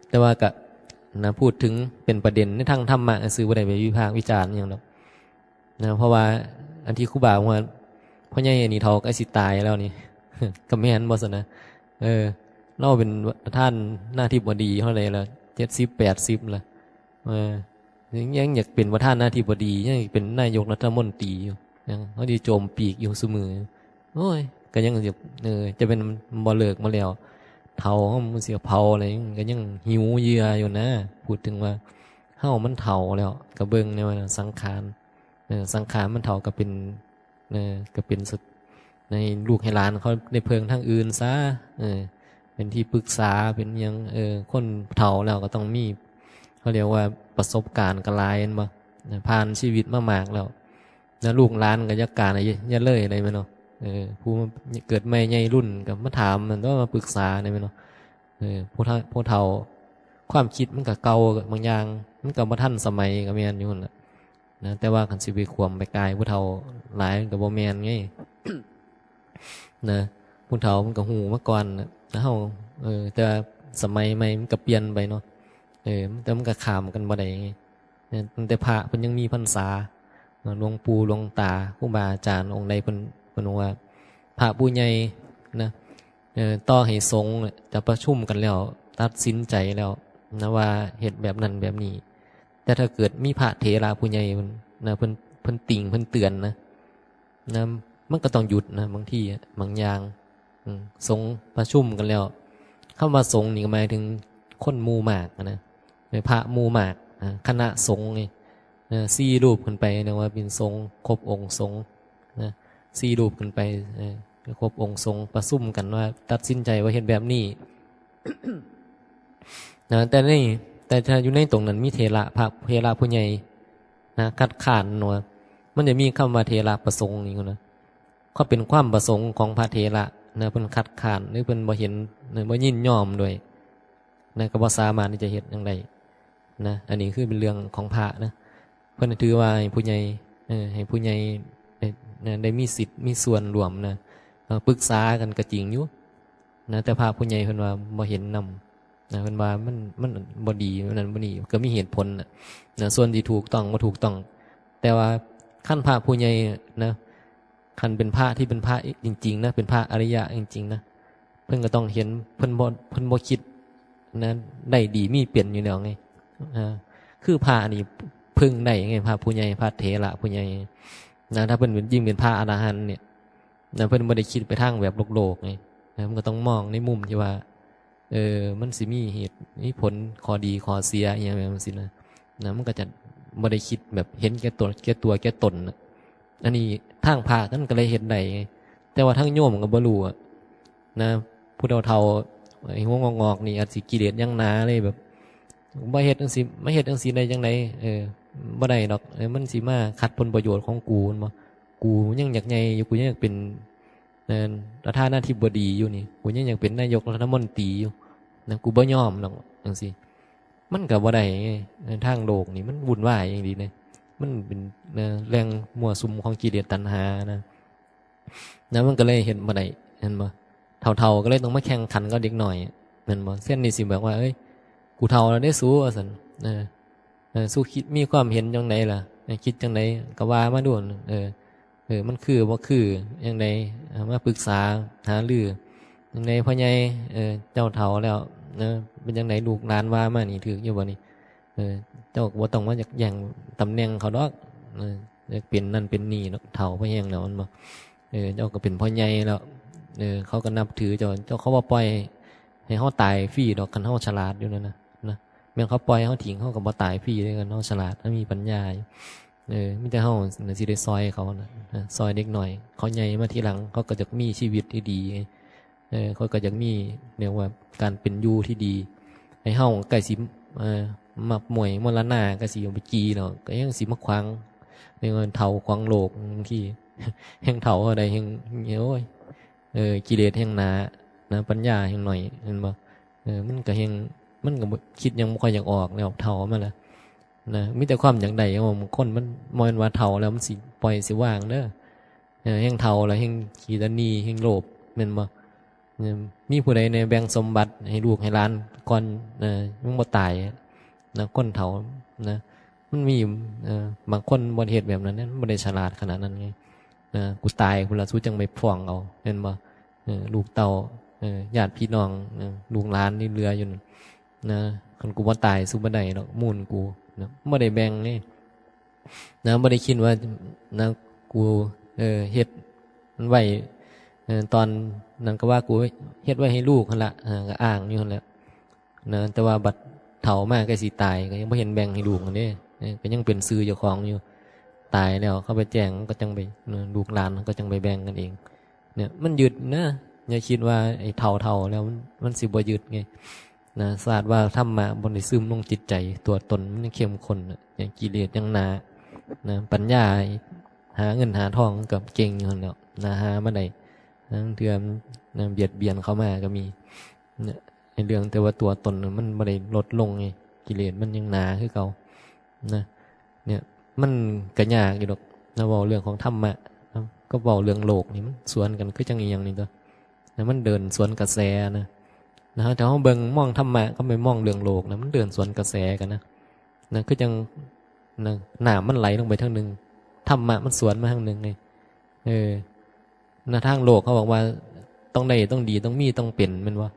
แต่ว่าก็นะพูดถึงเป็นประเด็นในทางธรรมะซื่อบ่ได้ไปวิพากษ์วิจารณ์หยังดอกนะเพราะว่าอันที่ครูบาว่าพ่อใหญ่นี่เฒ่าใกล้สิตายแล้วนี่ ก็แม่นบ่ซั่นนะเราเป็นท่านหน้าที่บดีเท่าไหร่ละ70 80ละยังอยากเป็นประธานหน้าที่บดียังอยากเป็นนายกรัฐมนตรีอยู่ยังเขาดีโจมปีกอยู่เสมอโอ้ยก็ยังจะเป็นบ่เลิกมาแล้วเฒ่ามันเสียเผาอะไรก็ยังหิวเยื่ออยู่นะพูดถึงว่าเฮามันเฒ่าแล้วก็เบิ่งในว่าสังขารมันเฒ่าก็เป็นก็เป็นในลูกให้หลานเขาในเพิงทางอื่นซะเป็นที่ปรึกษาเป็นยังคนเฒ่าแล้วก็ต้องมีเขาเรียกว่าประสบการณ์กระลายมาผ่านชีวิตมามากแล้วนะลูกหลานก็ยักการอะไรอย่าเลยอะไรไหมเนาะผู้เกิดใหม่ใหญ่รุ่นกับมาถามมันต้องมาปรึกษาอะไรไหมเนาะผู้เฒ่าความคิดมันก็เก่าบางอย่างมันก็บ่ทันสมัยก็แม่นอยู่นั่นแหละนะแต่ว่าคันสิไปขวมไปกายผู้เฒ่าหลายมันก็บ่แม่นไง นะผู้เฒ่ามันก็หูมาก่อนนะเฮาแต่สมัยใหม่มันก็เปลี่ยนไปเนาะแต่มันก็ข้ามกันบ่ได้ไงแต่พระเพิ่นยังมีพรรษาหลวงปู่หลวงตาครูบาอาจารย์องค์ใดเพิ่นว่าพระผู้ใหญ่นะต่อให้สงฆ์จะประชุมกันแล้วตัดสินใจแล้วนะว่าเฮ็ดแบบนั้นแบบนี้แต่ถ้าเกิดมีพระเถระผู้ใหญ่เพิ่นติ่งเพิ่นเตือนนะมันก็ต้องหยุดนะบางทีบางอย่างสงฆ์ประชุมกันแล้วคำว่าสงฆ์นี่ก็หมายถึงคนหมู่มากนะพระหมู่มากคณะสงฆ์ไง4 รูปขึ้นไปนะว่าเป็นสงฆ์ครบองค์สงฆ์นะ4 รูปขึ้นไปครบองค์สงฆ์ประชุมกันว่าตัดสินใจว่าเฮ็ดแบบนี้ นะแต่ถ้าอยู่ในตรงนั้นมีเถระพระเถระผู้ใหญ่นะคัดค้านเนาะมันจะมีคำว่าเถระประสงค์นี่นะก็เป็นความประสงค์ของพระเถระนะเพิ่นคัดค้านหรือเพิ่นบ่เห็นบ่ยินยอมด้วยนะก็บ่สามารถที่จะเฮ็ดจังไดนะอันนี้คือเป็นเรื่องของพระนะเพิ่นถือว่าให้ผู้ใหญ่ให้ผู้ใหญ่ได้มีสิทธิ์มีส่วนร่วมนะปรึกษากันก็จริงอยู่นะแต่พระผู้ใหญ่เพิ่นว่าบ่เห็นนำนะเพิ่นว่ามันบ่ดีนั่นบ่นี่ก็มีเหตุผลนะส่วนที่ถูกต้องบ่ถูกต้อง แต่ว่าขั้นพระผู้ใหญ่นะขั้นเป็นพระที่เป็นพระจริงๆนะเป็นพระอริยะจริงๆนะเพิ่นก็ต้องเห็นเพิ่นบ่คิดนะได้ดีมีเปลี่ยนอยู่แล้วไงคือพระนี่พึ่งได้ไงพระผู้ใหญ่พระเถระผู้ใหญ่นะถ้าเพิ่นยิ่งเป็นพระอรหันต์เนี่ยนะเพิ่นบ่ได้คิดไปทางแบบโลกไงนะมันก็ต้องมองในมุมที่ว่ามันสิมีเหตุมีผลข้อดีข้อเสียอย่างเงี้ยมันสินะมันก็จะบ่ได้คิดแบบเห็นแก่ตัวแก่ตนนะอันนี้ทางพระนั่นก็เลยเห็นได้ไงแต่ว่าทางโยมก็บ่รู้นะผู้เฒ่าไอ้หัวงอกๆนี่อาจสิกิเลสยังหนาเลยแบบบ่เฮ็ดจังซี่ไม่เฮ็ดจังซี่ได้จังไดบ่ได้ดอกมันสิมาขัดผลประโยชน์ของกูบ่กูยังอยากใหญ่อยู่กูยังอยากเป็นประธานาธิบดีอยู่นี่กูยังอยากเป็นนายกรัฐมนตรีอยู่นะกูบ่ยอมดอกจังซี่มันก็บ่ได้ทางโลกนี่มันวุ่นวายอย่างดีนะมันเป็นแรงมั่วสุมของกิเลสตัณหานะมันก็เลยเห็นบ่ได้เห็นบ่ เท่าๆก็เลยต้องมาแข่งขันกับเด็กหน่อยแม่นบ่เส้นนี่สิบอกว่าเอ้ยกูเฒ่าแล้วได้สู้ว่าซั่นสู้คิดมีความเห็นจังไดล่ะคิดจังไดก็ว่ามาดูมันคือบ่คือจังไดมาปรึกษาหารือจังไดพ่อใหญ่เจ้าเฒ่าแล้วเป็นจังไดลูกหลานว่ามานี่ถูกอยู่บ่นี่เจ้าบ่ต้องมาแย่งตำแหน่งเขาดอกจะเป็นนั่นเป็นนี่เนาะเฒ่าพ่อแห้งแล้วมันบ่เจ้าก็เป็นพ่อใหญ่แล้วเขาก็นับถือเจ้าเขาบ่ปล่อยให้เฮาตายฟรีดอกคันเฮาฉลาดอยู่นั่นนะแม่นเขาปล่อยเฮาทิ้งเฮาก็บ่ตายฟรีด้วยกันเฮาฉลาดเฮามีปัญญาอยู่มีแต่เฮาสิได้ซอยเขานะซอยเด็กหน่อยเขาใหญ่มาทีหลังเขาก็จะมีชีวิตที่ดีเขาก็จะมีเรียกว่าการเป็นอยู่ที่ดีให้เฮาใกล้สิมักมวยมรณะก็สิเอาไปจีเนาะก็ยังสิมาขวางเรียกว่าเฒ่าขวางโลกบางทีแห่งเฒ่าอะไรแห่งโอ้ยกิเลสแห่งหนาปัญญาแห่งหน่อยเห็นบ่มันก็แห่งมันก็คิดยังบ่ค่อยอยากออกแล้วเฒ่ามาแล้วมีแต่ความอย่างใดว่าบางคนมันมองว่าเฒ่าแล้วมันสิปล่อยสิว่างเด้อแห่งเฒ่าแล้วแห่งขี้ตะนีแห่งโลภแม่นบ่มีผู้ใดในแบ่งสมบัติให้ลูกให้หลานก่อนมันบ่ตายคนเฒ่ามันมีบางคนบ่เฮ็ดแบบนั้นมันบ่ได้ฉลาดขนาดนั้นไงกูตายพุ่นละสู้จังไปฟ้องเอาแม่นบ่ลูกเต้าญาติพี่น้องลูกหลานนี่เหลืออยู่คันกูบ่ตายสู้บ่ได้ดอกมูลกูบ่ได้แบ่งนี่บ่ได้คิดว่ากูเฮ็ดมันไว้ตอนนั้นก็ว่ากูเฮ็ดไว้ให้ลูกหั่นล่ะก็อ้างอยู่หั่นแหละแต่ว่าบัดเฒ่ามาก็สิตายก็ยังบ่เห็นแบ่งให้ลูกอันนี้ก็ยังเป็นชื่อเจ้าของอยู่ตายแล้วเขาไปแจ้งก็จังไปลูกหลานก็จังไปแบ่งกันเองเนี่ยมันยึดนะอย่าคิดว่าไอ้เฒ่าแล้วมันสิบ่ยึดไงศาสตร์ว่าธรรมะบนได้ซึมลงจิตใจตัวตนมันเข้มข้นอย่างกิเลสยังหนาปัญญาหาเงินหาทองกับเก่งอยู่แล้วหามาได้เทื่อเบียดเบียนเข้ามาก็มีในเรื่องแต่ว่าตัวตนมันบ่ได้ลดลงไงกิเลสมันยังหนาคือเก่าเนี่ยมันก็ยากอยู่ดอกเว้าเรื่องของธรรมะก็เว้าเรื่องโลกนี่มันสวนกันคือจังอีหยังนี่ตัวมันเดินสวนกระแสนะฮะแต่ว่าเบิ่งมองธรรมะก็ไม่มองเรื่องโลกมันเดินสวนกระแสกันนะคือจังน้ำมันไหลลงไปทางนึงธรรมะมันสวนมาทางนึงไงทางโลกเขาบอกว่าต้องได้ต้องดีต้องมีต้องเป็นแม่นบ่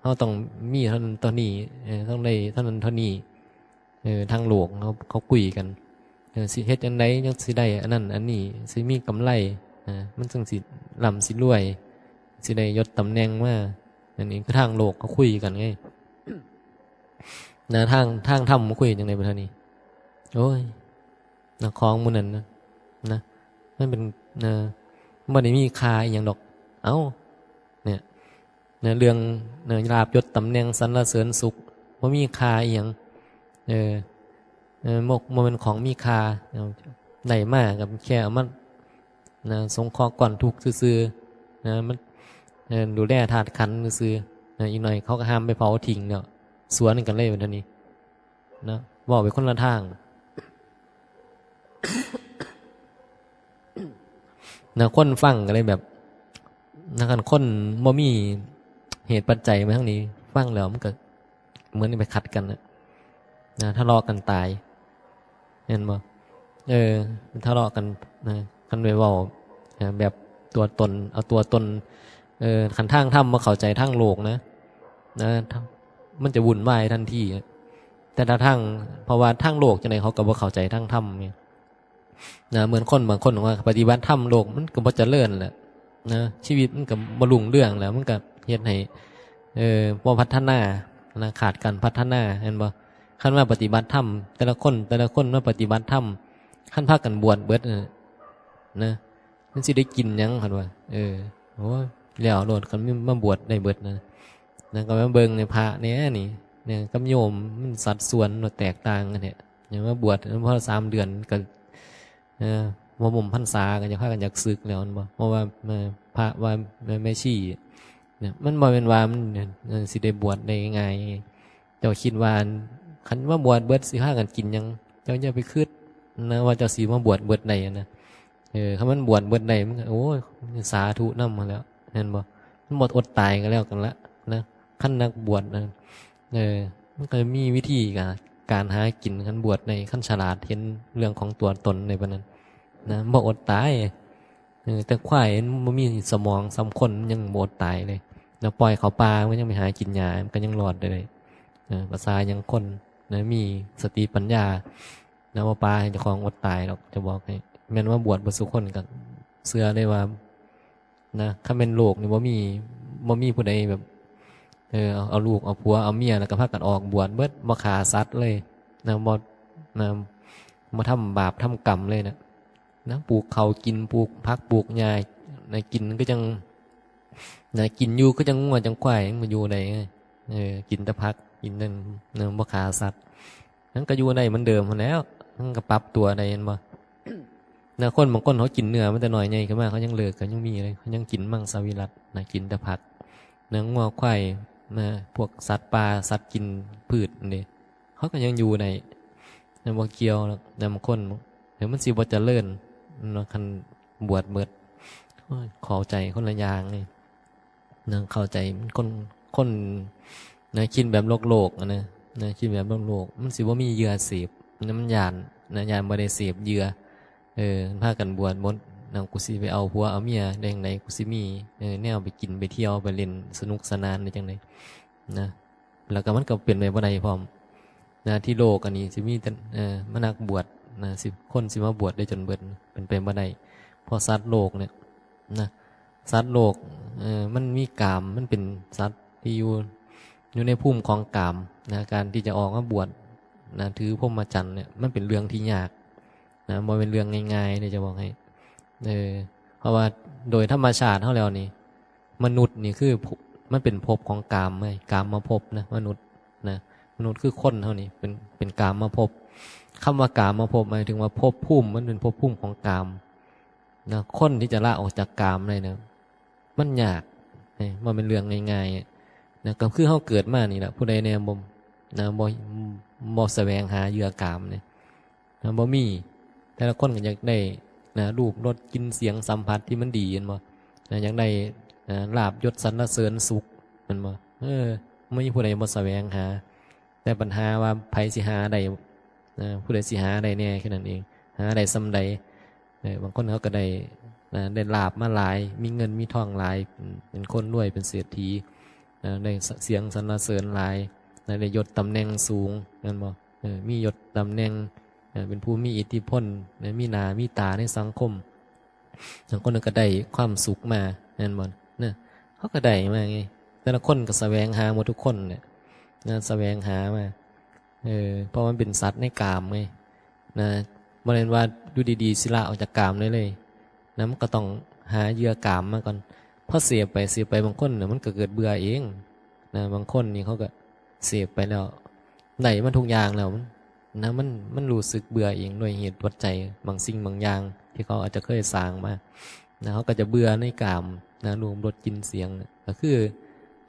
เขาต้องมีเท่านั้นเท่านี้ต้องได้เท่านั้นเท่านี้ทางโลกเขาคุยกันสิเฮ็ดจังไดจังสิได้อันนั้นอันนี้สิมีกำไรมันจังสิร่ำสิรวยสิได้ยศตำแหน่งมาอันนี้คือทางโลกเขาคุยกันไงทางธรรมมาคุยจังได๋บ่เท่านี้โอ้ยของหมู่นั้นนะมันเป็นบ่ได้มีค่าอีหยังดอกเอ้าเนี่ยเรื่องลาภยศตำแหน่งสรรเสริญสุขบ่มีค่าอีหยังบ่เป็นของมีค่าได้มาก็แค่เอามาสงเคราะห์ก่อนทุกข์ซื่อๆมันดูแลธาตุขันธ์ซื่ออีกหน่อยเขาก็ห้ามไปเผาทิ้งแล้วสวนกันเลยแบบนี้บอกไปคนละทางคนฟังก็เลยแบบกันคนบ่มีเหตุปัจจัยมาทั้งนี้ฟังแล้วมันก็เหมือนไปขัดกันทะเลาะกันตายเห็นบ่ทะเลาะกันกันไปเว้าแบบตัวตนเอาตัวตนขันทางธรรมมาเข้าใจทางโลกนะมันจะวุ่นวายทันทีแต่ถ้าทางเพราะว่าทางโลกจังได๋เขาก็บ่เข้าใจทางธรรมไงเหมือนคนบางคนว่าปฏิบัติธรรมโลกมันก็บ่เจริญแหละชีวิตมันก็บ่รุ่งเรืองแล้วมันก็เฮ็ดให้บ่พัฒนาขาดการพัฒนาเห็นบ่คันว่าปฏิบัติธรรมแต่ละคนมาปฏิบัติธรรมคันพากันบวชเบิดมันสิได้กินหยังคั่นว่าโอ้ยแล้วโลดคันมาบวชได้เบิดก็มาเบิ่งในพระนี่กับโยมมันสัดส่วนแตกต่างกันเนี่ยอย่างว่าบวชพอ3 เดือนก็ว่ามุมพรรษาก็จะพากันอยากศึกแล้วบ่เพราะว่าพระว่าแม่ชีเนี่ยมันบ่เป็นว่ามันสิได้บวชได้ง่ายเจ้าคิดว่าคันว่าบวชเบิดสิพากันกินหยังเจ้าอย่าไปคิดว่าเจ้าสิมาบวชเบิดได้นะคันมันบวชเบิดได้มันโอ้ยสาธุนำมาแล้วเห็นบ่ หมดอดตายกันแล้วกันละนะขั้นนักบวชนะมันก็มีวิธีการหากินขั้นบวชในขั้นฉลาดเห็นเรื่องของตัวตนในปนั้นนะบ่อดตายแต่ควายมันมีสมองสำคนยังบ่อดตายเลยแล้วปล่อยเขาปลามันยังไปหากินหญ้ามันก็ยังรอดได้เลยภาษายังคนนะมีสติปัญญานะว่าปลาให้เจ้าของอดตายหรอกจะบอกให้แม้นว่าบวชบ่สุคนกันเชื่อได้ว่านะถ้าเป็นโลกนี่บ่มีผู้ใดแบบเอาลูกเอาผัวเอาเมียแล้วก็พากันออกบวชเบิดบ่ฆ่าสัตว์เลยนะบ่นะบ่ทำบาปทำกรรมเลยนะปลูกเขากินปลูกพักปลูกหญ้าในกินก็จังนะกินอยู่ก็จังงัวจังควายมันอยู่ได้กินแต่พักกินนั่นบ่ฆ่าสัตว์นั้นก็อยู่ได้เหมือนเดิมพุ่นแล้วมันก็ปรับตัวได้เห็นบ่นะคนบางคนเขากินเนื้อมันแต่น้อยใหญ่ขึ้นมาเขายังเลิกกันยังมีเลยเขายังกินมังสวิรัตินะกินแต่ผักเนื้องัวควายนะพวกสัตว์ปลาสัตว์กินพืชนี่เขาก็ยังอยู่ในบ่เกี่ยวนะบางคนเดี๋ยวมันสิบ่เจริญนะคันบวชเบิดเข้าใจคนละอย่างนี่นะเข้าใจคนนะคิดแบบโลกนะคิดแบบโลกมันสิบ่มีเหยื่อเสพน้ำยานนะยานบ่ได้เสพเหยื่อพากันบวชหมดนั่งกูสิไปเอาผัวเอาเมียได้จังไดกูสิมีแนวไปกินไปเที่ยวไปเล่นสนุกสนานได้จังไดนะแล้วก็มันก็เปลี่ยนไปบ่ได้พร้อมนะที่โลกอันนี้สิมีแต่มานักบวชนะ10 คนสิมาบวชได้จนเบิดเป็นไปบ่ได้เพราะสัตว์โลกเนี่ยนะสัตว์โลกมันมีกามมันเป็นสัตว์ที่อยู่ในภูมิของกามนะการที่จะออกมาบวชนะถือพรหมจรรย์เนี่ยมันเป็นเรื่องที่ยากนะบ่เป็นเรื่องง่ายๆเลยจะบอกให้เพราะว่าโดยธรรมชาติเท่าแล้วนี่มนุษย์นี่คือมันเป็นภพของกามไหมกามมาภพนะมนุษย์นะมนุษย์คือคนเท่านี้เป็นกามมาภพคำว่ากามมาภพหมายถึงว่าภพภูมิมันเป็นภพภูมิของกามนะคนที่จะละออกจากกามได้นะมันยากมันเป็นเรื่องง่ายๆนะก็คือเฮาเกิดมานี่แหละผู้ใดแนบ่นะบ่แสวงหาเหยื่อกามเนี่ยนะบ่มีแต่ละคนก็อยากได้นะรูปรสกลิ่นเสียงสัมผัสที่มันดีเห็นบ่นะอยากได้ลาภยศสรรเสริญสุขมันบ่ไม่มีผู้ใดบ่แสวงหาแต่ปัญหาว่าไผสิหาได้ผู้ใดสิหาได้แน่แค่นั้นเองหาได้ส่ำใดบางคนเขาก็ได้ได้ลาภมาหลายมีเงินมีทองหลายเป็นคนรวยเป็นเศรษฐีได้เสียงสรรเสริญหลายได้ยศตำแหน่งสูงนั่นบ่มียศตำแหน่งเป็นผู้มีอิทธิพลมีหน้ามีตาในสังคมบางคนก็ได้ความสุขมานั่นบ่เนี่ยเขาก็ได้มาไงแต่ละคนก็แสวงหาหมดทุกคนเนี่ยแสวงหามาเพราะมันเป็นสัตว์ในกามไงนะบ่ได้ว่าอยู่ดีๆสิละออกจากกามเลยนะมันก็ต้องหาเหยื่อกามมาก่อนพอเสียไปบางคนเนี่ยมันก็เกิดเบื่อเองนะบางคนนี่เขาก็เสียไปแล้วได้มันทุกอย่างแล้วนะมันรู้สึกเบื่อเองด้วยเหตุปัจจัยบางสิ่งบางอย่างที่เขาอาจจะเคยสร้างมานะเขาก็จะเบื่อในกามนะรวมรสกินเสียงก็คือ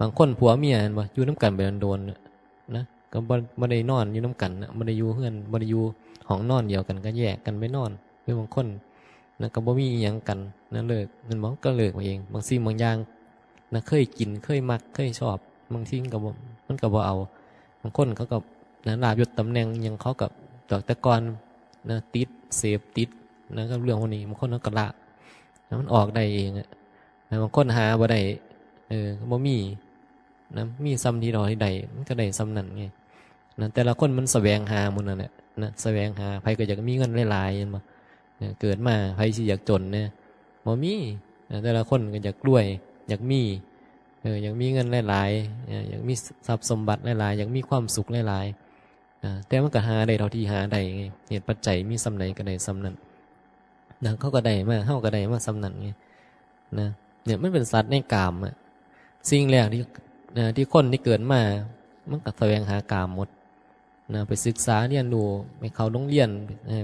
บางคนผัวเมียบ่อยู่น้ำกันไปโดนๆนะก็บ่ได้นอนอยู่น้ำกันนะบ่ได้อยู่เฮือนบ่ได้อยู่ห้องนอนเดียวกันก็แยกกันไปนอนหรือบางคนนะก็บ่มีอิหยังกันนะเลิกนั่นบ่ก็เลิกมาเองบางสิ่งบางอย่างนะเคยกินเคยมักเคยชอบบางทีมันก็บ่เอาบางคนเขาก็นะลาภยศตำแหน่งยังเขากับแต่ก่อนนะติดเสพติดนะก็เรื่องพวกนี้บางคนเขาก็ละนะมันออกได้เองนะบางคนหาบ่ได้บ่มีนะมีซ้ำที่เราที่ใดมันก็ได้ซ้ำนั่นไงนะแต่ละคนมันแสวงหาหมดนั่นแหละนะแสวงหาใครก็อยากมีเงินหลายๆเห็นบ่เกิดมาใครสิอยากจนเนี่ยบ่มีแต่ละคนก็อยากรวยอยากมีอยากมีเงินหลายๆอยากมีทรัพย์สมบัติหลายๆอยากมีความสุขหลายๆแต่มันก็หาได้เท่าที่หาได้ไงเหตุปัจจัยมีซ้ำไหนก็ได้ซ้ำนั้นนะเขาก็ได้มาเฮาก็ได้มาซ้ำนั้นไงนะเนี่ยมันเป็นสัตว์ในกามอ่ะสิ่งแรกที่คนที่เกิดมามันก็แสวงหากามหมดนะไปศึกษาเรียนรู้ไปเข้าโรงเรียน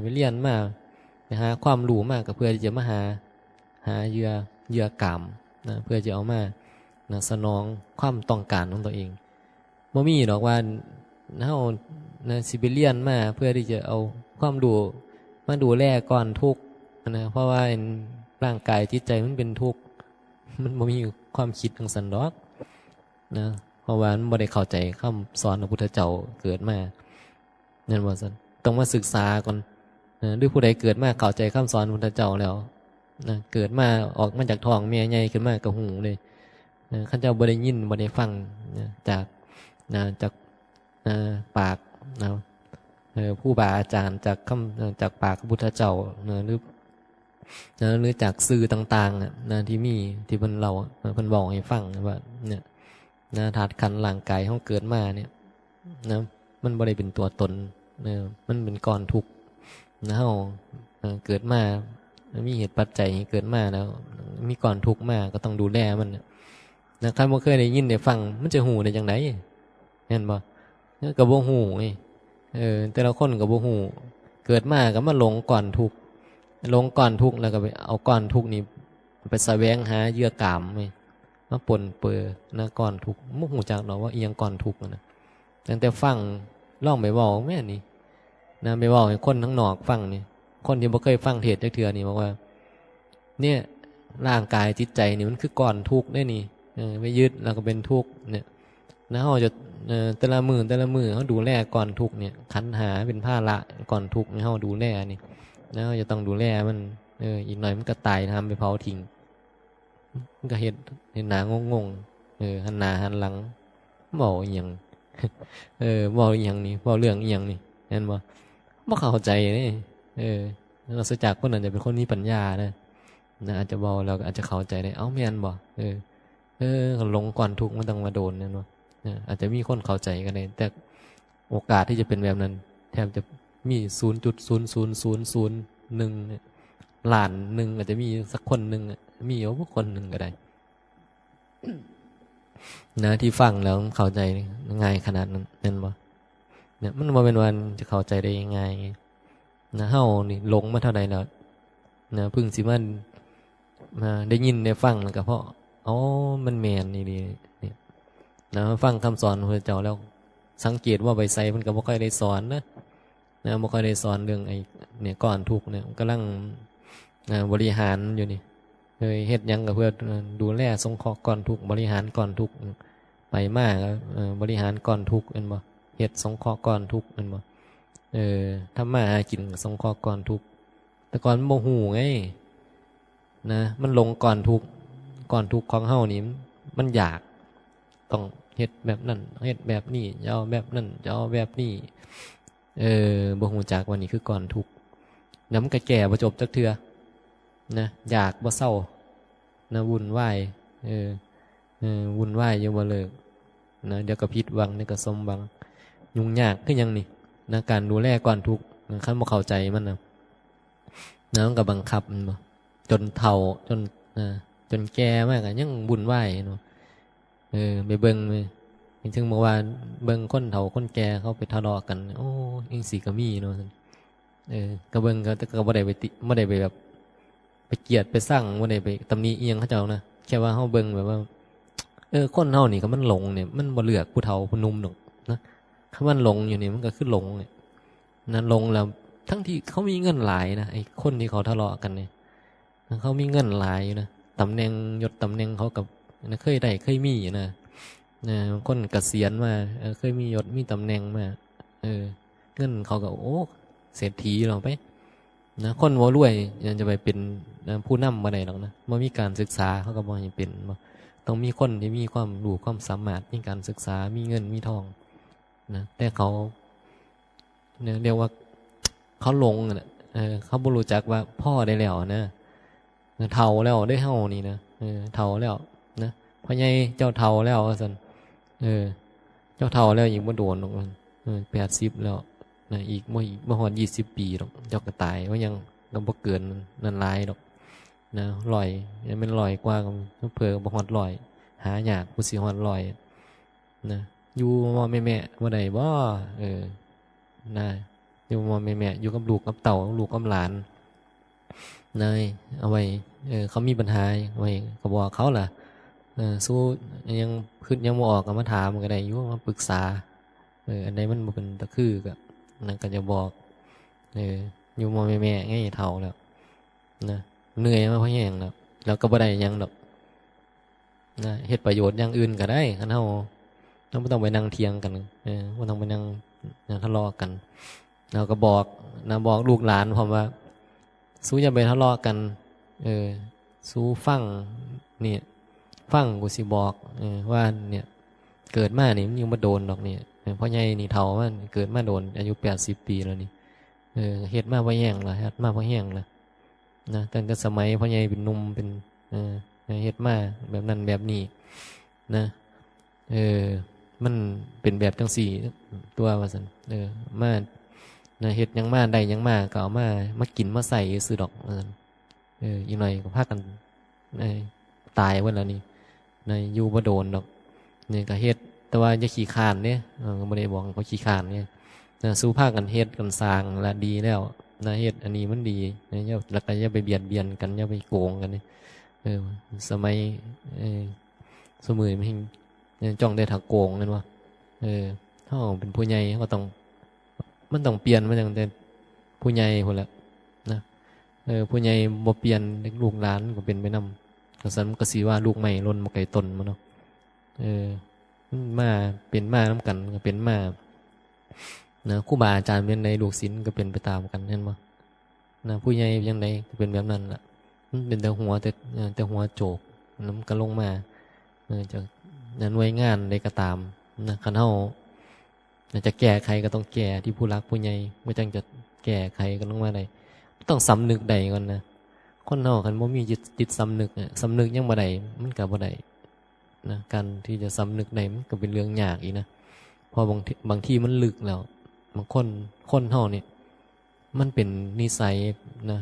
ไปเรียนมาไปหาความรู้มากก็เพื่อที่จะมาหาเหยื่อกามนะเพื่อจะเอามานะสนองความต้องการของตัวเองบ่มีดอกว่าเฮานะสิไปเรียนมาเพื่อที่จะเอาความรู้มาดูแลก่อนทุกข์นะเพราะว่าร่างกายจิตใจมันเป็นทุกข์ มันบ่มีความคิดจังซั่นดอกนะเพราะว่ามันบ่ได้เข้าใจคำสอนของพระพุทธเจ้าเกิดมานั่นว่าซั่นต้องมาศึกษาก่อนหรือผู้ใดเกิดมาเข้าใจคำสอนของพระพุทธเจ้าแล้วนะเกิดมาออกมาจากท้องแม่ใหญ่ขึ้นมาก็หูเลยข้าเจ้าบ่ได้ยินบ่ได้ฟังจากปากผู้บาอาจารย์จากปากพระพุทธเจ้าหรือจากสื่อต่างๆที่มีที่เพิ่นเราเพิ่นบอกให้ฟังว่าเนี่ยธาตุขันธ์ร่างกายเฮาเกิดมาเนี่ยนะมันบ่ได้เป็นตัวตนมันเป็นก้อนทุกข์นะเฮาเกิดมามีเหตุปัจจัยเกิดมาแล้วมีก้อนทุกข์มาก็ต้องดูแลมันนะใครบ่เคยได้ยินได้ฟังมันจะหูได้จังไดเห็นบ่ก็บ่ฮู้แต่ละคนก็บ่ฮู้เกิดมาก็มาหลงก้อนทุกข์ลงก้อนทุกข์แล้วก็ไปเอาก้อนทุกข์นี้ไปแสวงหาเหยื่อกามมาปนเปื้อนะก้อนทุกข์มุกหูจักเนาะว่าอีหยังก้อนทุกข์นะแต่ฟังลองไปบอกแม่นี่นะไปบอกให้คนทั้งนอกฟังนี่คนที่บ่เคยฟังเทศน์จักเทื่อนี่บอกว่าเนี่ยร่างกายจิตใจนี่มันคือก้อนทุกข์ได้นี่ไปยึดแล้วก็เป็นทุกข์เนี่ยนะเฮาจะแต่ละมื้อเฮาดูแลก้อนทุกข์เนี่ยขันธ์หาเป็นภาระก้อนทุกข์ให้เฮาดูแลนี่นะจะต้องดูแลมันอีกหน่อยมันก็ตายทำไปเผาทิ้งมันก็เห็นหนางงหันหน้าหันหลังบอกอีหยังบอกอีหยังนี่บอกเรื่องอีหยังนี่เห็นบ่เข้าใจนี่เราสัจจะคนนั้นจะเป็นคนมีปัญญานะอาจจะบอกเราอาจจะเข้าใจได้แม่นบ่หลงก่อนทุกข์มันต้องมาโดนนั่นบ่อาจจะมีคนเข้าใจกันได้แต่โอกาสที่จะเป็นแบบนั้นแทบจะมี0.00001ล้านหนึ่งอาจจะมีสักคนหนึ่งมีอยู่พวกคนหนึ่งก็ได้นะที่ฟังแล้วเข้าใจง่ายขนาดนั้นเห็นบ่เนี่ยมันบ่เป็นวันจะเข้าใจได้ง่ายนะเฮานี่หลงมาเท่าใดแล้วนะพึ่งสิมันมาได้ยินได้ฟังก็เพราะมันแม่นนี่นี่นะฟังคำสอนของพระเจ้าแล้วสังเกตว่าใบไซมันก็บ่ค่อยได้สอนนะบ่ค่อยได้สอนเรื่องไอ้เนี่ยก้อนทุกข์เนี่ยกำลังบริหารอยู่นี่เฮ็ดหยังก็เพื่อดูแลสงเคราะห์ก้อนทุกข์บริหารก้อนทุกข์ไปมากบริหารก้อนทุกข์เห็นบ่เฮ็ดสงเคราะห์ก้อนทุกข์เห็นบ่ทำมาหากินสงเคราะห์ก้อนทุกข์แต่ก่อนมันบ่ฮู้ไงนะมันลงก้อนทุกข์ของเฮานี่มันอยากต้องเฮ็ดแบบนั้นเฮ็ดแบบนี้จะเอาแบบนั้นจะเอาแบบนี้บ่ฮู้จักว่านี่คือก้อนทุกข์แล้วมันก็แก่บ่จบจักเทื่อนะอยากบ่เศร้านะวุ่นวายวุ่นวายอยู่บ่เลิกนะเดี๋ยวก็ผิดหวังเดี๋ยวก็สมหวังยุ่งยากคือหยังนี่นะการดูแลก้อนทุกข์คันบ่เข้าใจมันนะมันก็บังคับมันบ่จนเฒ่าจนแก่มากก็ยังวุ่นวายเนาะไปเบิ่งถึงเมื่อวานเบิ่งคนเฒ่าคนแก่เขาไปทะเลาะกันจังซี่ก็มีเนาะก็เบิ่งก็บ่ได้ไปแบบไปเกลียดไปสั่งบ่ได้ไปตำหนิอีหยังเขาเจ้านะแค่ว่าเฮาเบิ่งแบบว่าคนเฮานี่ก็มันหลงเนี่ยมันบ่เลือกผู้เฒ่าผู้หนุ่มดอกนะถ้ามันหลงอยู่นี่มันก็คือหลงเนี่ยนั้นหลงแล้วทั้งที่เขามีเงินหลายนะไอ้คนที่เขาทะเลาะกันเนี่ยเขามีเงินหลายอยู่นะตำแหน่งยศตำแหน่งเขากับเคยได้เคยมีนะคนเกษียณมาเคยมียศมีตำแหน่งมาเงินเขาก็เศรษฐีเราไปนะคนว่ารวยยังจะไปเป็นผู้นำมาได้หรอกนะเมื่อมีการศึกษาเขาก็บอกให้เป็นต้องมีคนที่มีความรู้ความสามารถมีการศึกษามีเงินมีทองนะแต่เขาเรียกว่าเขาหลงนะเขาบ่รู้จักว่าพ่อได้แล้วนะเฒ่าแล้วได้เฮานี่นะเฒ่าแล้วนะพ่อใหญ่เจ้าเฒ่าแล้วซั่นเจ้าเฒ่าแล้วอีกบ่โดนหรอกมัน80แล้วนะอีกบ่ฮอด20 ปีหรอกเจ้าก็ตายว่ายังบ่เกินนั่นหลายดอกนะ100ยังเป็น100กว่าก็เพิ่นบ่ฮอด100หายากผู้สิฮอด100นะอยู่มอแม่บ่ได้บ่นะอยู่มอแม่อยู่กับลูกกับเต่าลูกกับหลานนายเอาไว้เขามีปัญหาไว้ก็บอกเขาล่ะสู้ยังขึ้นยังบ่ออกก็มาถามก็ได้อยู่มาปรึกษาอันใดมันบ่เป็นตะคือก็นั่นก็จะบอกอยู่มอแม่ไงเฒ่าแล้วนะเหนื่อยมาเพราะหยังแล้วก็บ่ได้หยังดอก นะเฮ็ดประโยชน์อย่างอื่นก็ได้คันเฮาบ่ต้องไปนั่งเถียงกันบ่ต้องไปนั่งทะเลาะกันเราก็บอกนะบอกลูกหลานพร้อมว่าสู้อย่าไปทะเลาะกันสู้ฟังเนี่ยฟังกูสิบอกว่าเนี่ยเกิดมานี่มันยังบ่โดนดอกเนี่ยพ่อใหญ่นี่เฒ่ามันเกิดมาโดนอายุ80ปีแล้วนี่เฮ็ดมาบ่แห้งล่ะเฮ็ดมาบ่แห้งล่ะนะตั้งแต่สมัยพ่อใหญ่เป็นหนุ่มเป็นเฮ็ดมาแบบนั้นแบบนี้นะมันเป็นแบบจังสี่ตัวว่าซั่นมานะเฮ็ดหยังมาได้หยังมาก็เอามากินมาใส่ซื่อดอกว่าซั่นอีกหน่อยก็พากันตายเบิดแล้วนี่อยู่บ่โดนดอกนี่ก็เฮ็ดแต่ว่าอย่าขี้คร้านเด้ก็บ่ได้บอกเขาขี้คร้านเนี่ยสู้พากันเฮ็ดกันสร้างละดีแล้วนะเฮ็ดอันนี้มันดีอย่าแล้วก็อย่าไปเบียดเบียนกันอย่าไปโกงกันนี่สมัยสมัยมันจ้องได้ถักโกงนั่นวะถ้าเป็นผู้ใหญ่ก็ต้องมันต้องเปลี่ยนมาอย่างแต่ผู้ใหญ่คนละนะผู้ใหญ่บ่เปลี่ยนลูกหลานก็เป็นไปนำก็ซั่นก็สิว่าลูกใหม่ล้นบ่ไกลต้นมันเนาะมาเป็นมานํกันก็เป็นมานะครูบาอาจารย์เป็นในลูกศิษย์ก็เป็นไปตามกันเห็นบ่นะผู้ใหญ่จังไดก็เป็นแบบนั้นล่ะเป็นแต่หัวแต่หัวโจกน้ำก็ลงมาจากหน่วยงานใดก็ตามนะคันเฮาจะแก้ไขก็ต้องแก้ที่ผู้รักผู้ใหญ่ไม่จังจะแก้ไขก็ต้องมาได้ต้องสำนึกได้ก่อนนะคนเฮาคันบ่มีจิตสำนึกสำนึกยังบ่ได้มันก็บ่ได้นะการที่จะสำนึกได้มันก็เป็นเรื่องยากอีกนะเพราะบางทีมันลึกแล้วบางคนเฮานี่มันเป็นนิสัยนะ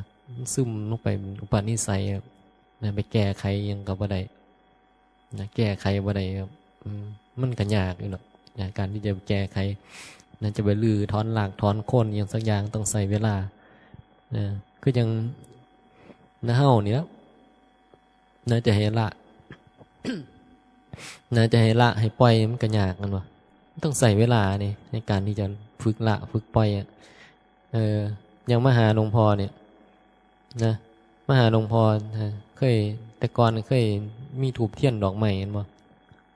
ซึมลงไปอุปนิสัยนะไปแก้ไขยังก็บ่ได้นะแก้ไขบ่ได้ครับมันก็ยากอยู่หรอกการที่จะแก้ไขนะจะไปลื้อถอนรากถอนโคนอย่างสักอย่างต้องใช้เวลานะคือยังนะเฮานี่แล้วนะจะให้ละ นะจะให้ละให้ปล่อยมันก็ยากกันวะต้องใส่เวลานี่ในการที่จะฝึกละฝึกปล่อยอย่างมหาหลวงพ่อเนี่ยนะมหาหลวงพ่อเคยแต่ก่อนเคยมีถูปเทียนดอกไม้เห็นบ่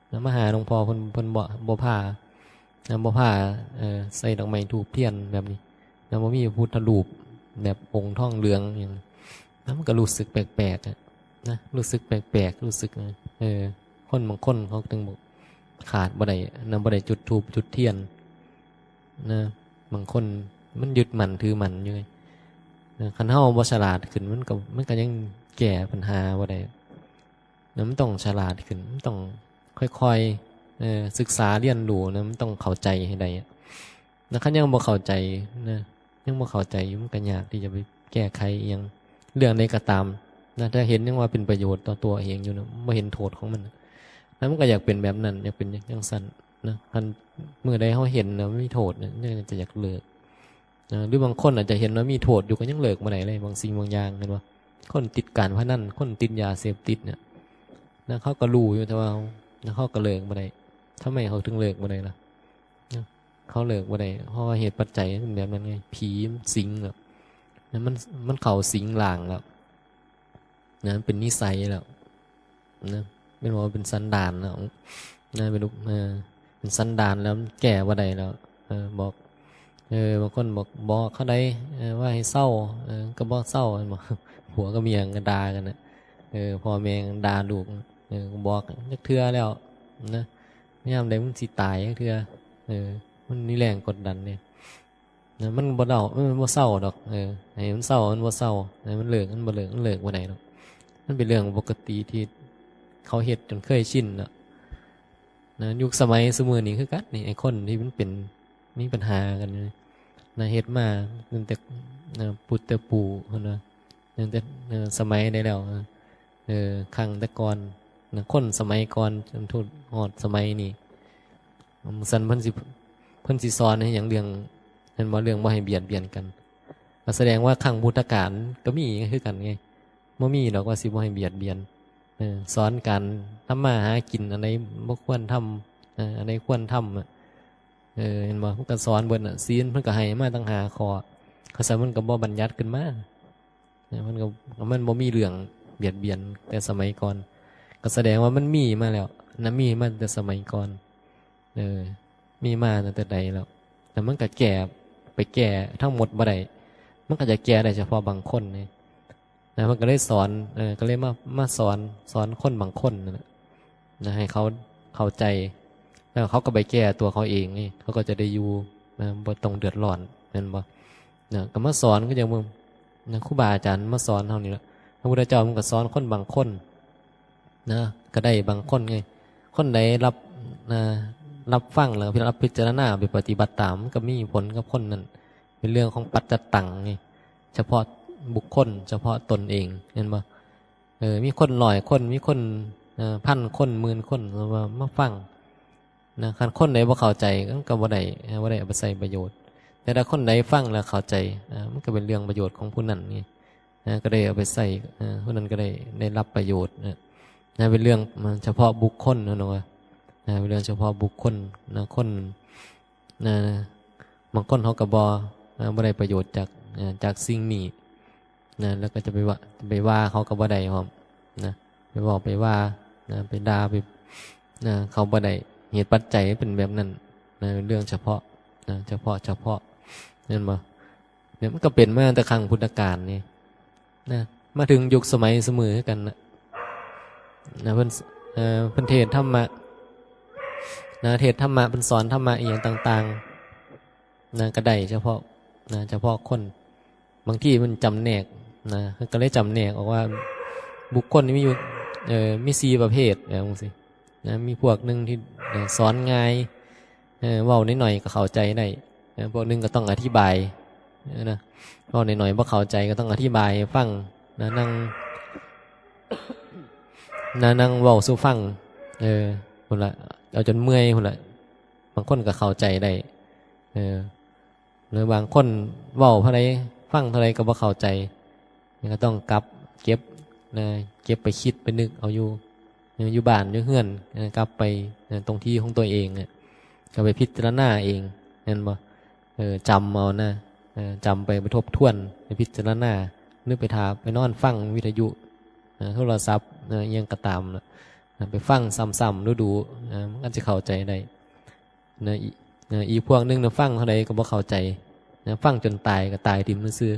แล้วมหาหลวงพ่อเพิ่นบ่ผ้าบ่ผ้าใส่ดอกไม้ถูปเทียนแบบนี้แล้วบ่มีพุทธรูปแบบองค์ทองเหลืองอย่างนั้นมันก็รู้สึกแปลกๆนะรู้สึกแปลกๆรู้สึกคนบางคนเขาถึงบอกขาดบ่ได้นำบ่ได้จุดธูปจุดเทียนนะบางคนมันยึดมั่นถือมั่นอยู่ไงคันเฮาบ่ฉลาดขึ้นมันก็ยังแก้ปัญหาบ่ได้นะมันต้องฉลาดขึ้นมันต้องค่อยๆศึกษาเรียนรู้นะมันต้องเข้าใจให้ได้นะคันยังบ่เข้าใจนะยังบ่เข้าใจอยู่มันก็ยากที่จะไปแก้ไขอีหยังเรื่องใดก็ตามนะถ้าเห็นยังว่าเป็นประโยชน์ต่อตัวเองอยู่นะบ่เห็นโทษของมันแล้วมันก็อยากเป็นแบบนั้นอยากเป็นจังซั่นนะคันมื้อใดเฮาเห็นนะมันมีโทษเนี่ยจะอยากเลิกหรือบางคนอาจจะเห็นว่ามีโทษอยู่ก็ยังเลิกบ่ได้เลยบางสิ่งบางอย่างเห็นบ่คนติดการพนันคนติดยาเสพติดเนี่ยนะเขาก็รู้อยู่แต่ว่าเขาก็เลิกบ่ได้ทำไมเขาถึงเลิกบ่ได้ล่ะเขาเลิกบ่ได้เพราะว่าเหตุปัจจัยเป็นแบบนั้นไงผีสิงแล้วนะมันเข้าสิงร่างแล้วนะเป็นนิสัยแล้วนะเป็นว่าเป็นสันดานแล้วนะเป็นเป็นสันดานแล้วแก่บ่ได้แล้วบอกบางคนบอกเขาได้ว่าให้เศร้าก็บอกเศร้าบอกผัวก็เมียก็ด่ากันนะพ่อแม่ด่าลูกบอกยักเทือแล้วนะพยายามได้มันสิตายยักเทือมันนี่แรงกดดันเนี่ยนะมันบ่เดามันบ่เศร้าดอกให้มันเศร้ามันบ่เศร้าให้มันเลิกมันบ่เลิกมันเลิกบ่ได้ดอกมันเป็นเรื่องปกติที่เขาเฮ็ดจนเคยชินแล้วนะยุคสมัยสมัยนี้คือกันนี่ไอ้คนที่มันเป็นมีปัญหากันเลยนะเฮ็ดมาตั้งแต่ปุตตะปูพุ่นน่ะตั้งแต่สมัยได้แล้วครั้งแต่ก่อนนะคนสมัยก่อนจนทุกฮอดสมัยนี้สันเพิ่นสิสอนให้หยังเรื่องเห็นบ่เรื่องบ่ให้เบียดเบียนกันก็แสดงว่าครั้งพุทธกาลก็มีคือกันไงบ่มีดอกว่าสิบ่ให้เบียดเบียนสอนการทำมาหากินอันใดบ่ควรทำอันใดควรทำเห็นบ่มันก็สอนเบิดน่ะศีลเพิ่นก็ให้มาตั้ง5ข้อเขาซะมันก็บ่บัญญัติขึ้นมามันบ่มีเรื่องเบียดเบียนแต่สมัยก่อน ก็แสดงว่ามันมีมาแล้วนะมีมาตั้งแต่สมัยก่อนมีมาตั้งแต่ใดแล้วแต่มันก็แก่ไปแก่ทั้งหมดบ่ได้มันก็จะแก่ได้เฉพาะบางคนนี่นะมันก็เลยสอนก็เลยมาสอนคนบางคนนะให้เขาเข้าใจแล้วเขาก็ไปแก้ตัวเขาเองนี่เขาก็จะได้อยู่บ่ต้องเดือดร้อนนั่นบ่นะก็มาสอนก็อย่างมึงนะครูบาอาจารย์มาสอนเท่านี้ละพระพุทธเจ้ามันก็สอนคนบางคนนะก็ได้บางคนไงคนใดรับฟังแล้วรับพิจารณาไปปฏิบัติตามมันก็มีผลกับคนนั้นเป็นเรื่องของปัจจตังไงเฉพาะบุคคลเฉพาะตนเองเห็นบ่มีคน100 คนมีคน1,000 คน10,000 คนมาฟังนะคันคนใดบ่เข้าใจก็บ่ได้เอาไปใส่ประโยชน์แต่ถ้าคนใดฟังแล้วเข้าใจมันก็เป็นเรื่องประโยชน์ของผู้นั้นนี่ก็ได้เอาไปใส่ผู้นั้นก็ได้รับประโยชน์นะเป็นเรื่องเฉพาะบุคคลนะเป็นเรื่องเฉพาะบุคคลนะคนนะบางคนเขาก็บ่ได้ประโยชน์จากสิ่งนี้นะแล้วก็จะไปว่าเขาก็บ่ได้พร้อมนะไปบอกไปว่านะไปด่าไปนะเขาบ่ได้เหตุปัจจัยเป็นแบบนั้นนะเป็นเรื่องเฉพาะนะเฉพาะเห็นบ่เนี่ยมันก็เป็นมาตั้งแต่ครั้งพุทธกาลนี่นะมาถึงยุคสมัยเสมอกันนะเพิ่นเทศธรรมะนะเทศธรรมะเพิ่นสอนธรรมะอีหยังต่างๆนะก็ได้เฉพาะคนบางที่มันจำแนกนะก็เลยจำแนกออกว่าบุคคลนี่มีอยู่มี4 ประเภทจังซี่นะมีพวกนึงที่สอนง่ายเว้านิดหน่อยก็เข้าใจได้พวกนึงก็ต้องอธิบายนะเว้านิดหน่อยบ่เข้าใจก็ต้องอธิบายฟังนะนั่งเว้าสู่ฟังพุ่นละเอาจนเมื่อยพุ่นละบางคนก็เข้าใจได้หรือบางคนเว้าเท่าใดฟังเท่าใดก็บ่เข้าใจก็ต้องกลับเก็บไปคิดไปนึกเอาอยู่บ้านอยู่เฮือนกลับไปตรงที่ของตัวเองก็ไปพิจารณาเองนั่นบ่จำเอานะจำไปทบทวนไปพิจารณานึกไปไปนอนฟังวิทยุโทรศัพท์ยังกระตามไปฟังซ้ำๆดูมันก็จะเข้าใจได้อีพวกนึงฟังเท่าใดก็บ่เข้าใจฟังจนตายก็ตายทิ่มซื่อ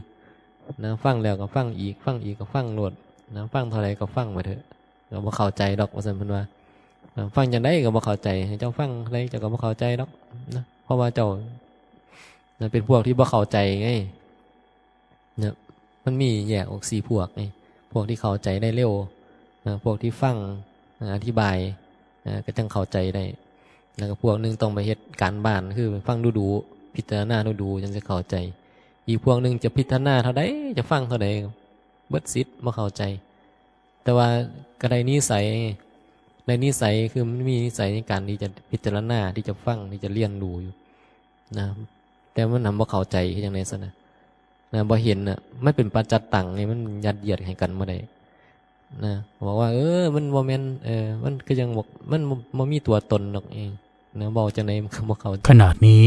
ฟังแล้วก็ฟังอีกก็ฟังโลดฟังเท่าใดก็ฟังไปเถอะก็บ่เข้าใจดอกว่าซั่นเพิ่นว่าฟังจังได๋ก็บ่เข้าใจให้เจ้าฟังเท่าใดเจ้าก็บ่เข้าใจดอกนะเพราะว่าเจ้าเป็นพวกที่บ่เข้าใจไงมันมีแยกออก4 พวกไงพวกที่เข้าใจได้เร็วพวกที่ฟังอธิบายก็จังเข้าใจได้แล้วก็พวกนึงต้องไปเฮ็ดการบ้านคือฟังดูพิจารณาดูจังจะเข้าใจอีกพวกนึงจะพิจารณาเท่าใดจะฟังเท่าใดเบิดสิทธิ์บ่เข้าใจ แต่ว่าก็ได้นิสัยคือมันมีนิสัยในการที่จะพิจารณาที่จะฟังที่จะเรียนรู้อยู่นะแต่มันนำบ่เข้าใจอย่างไรซะนะบ่เห็นไม่เป็นปัจจัตตังนี่มันยัดเยียดให้กันบ่ได้นะบอกว่ามันบ่แม่นมันก็ยังบอกมันบ่มีตัวตนดอกเองนะบอกจังได๋มันก็บ่เข้าใจขนาดนี้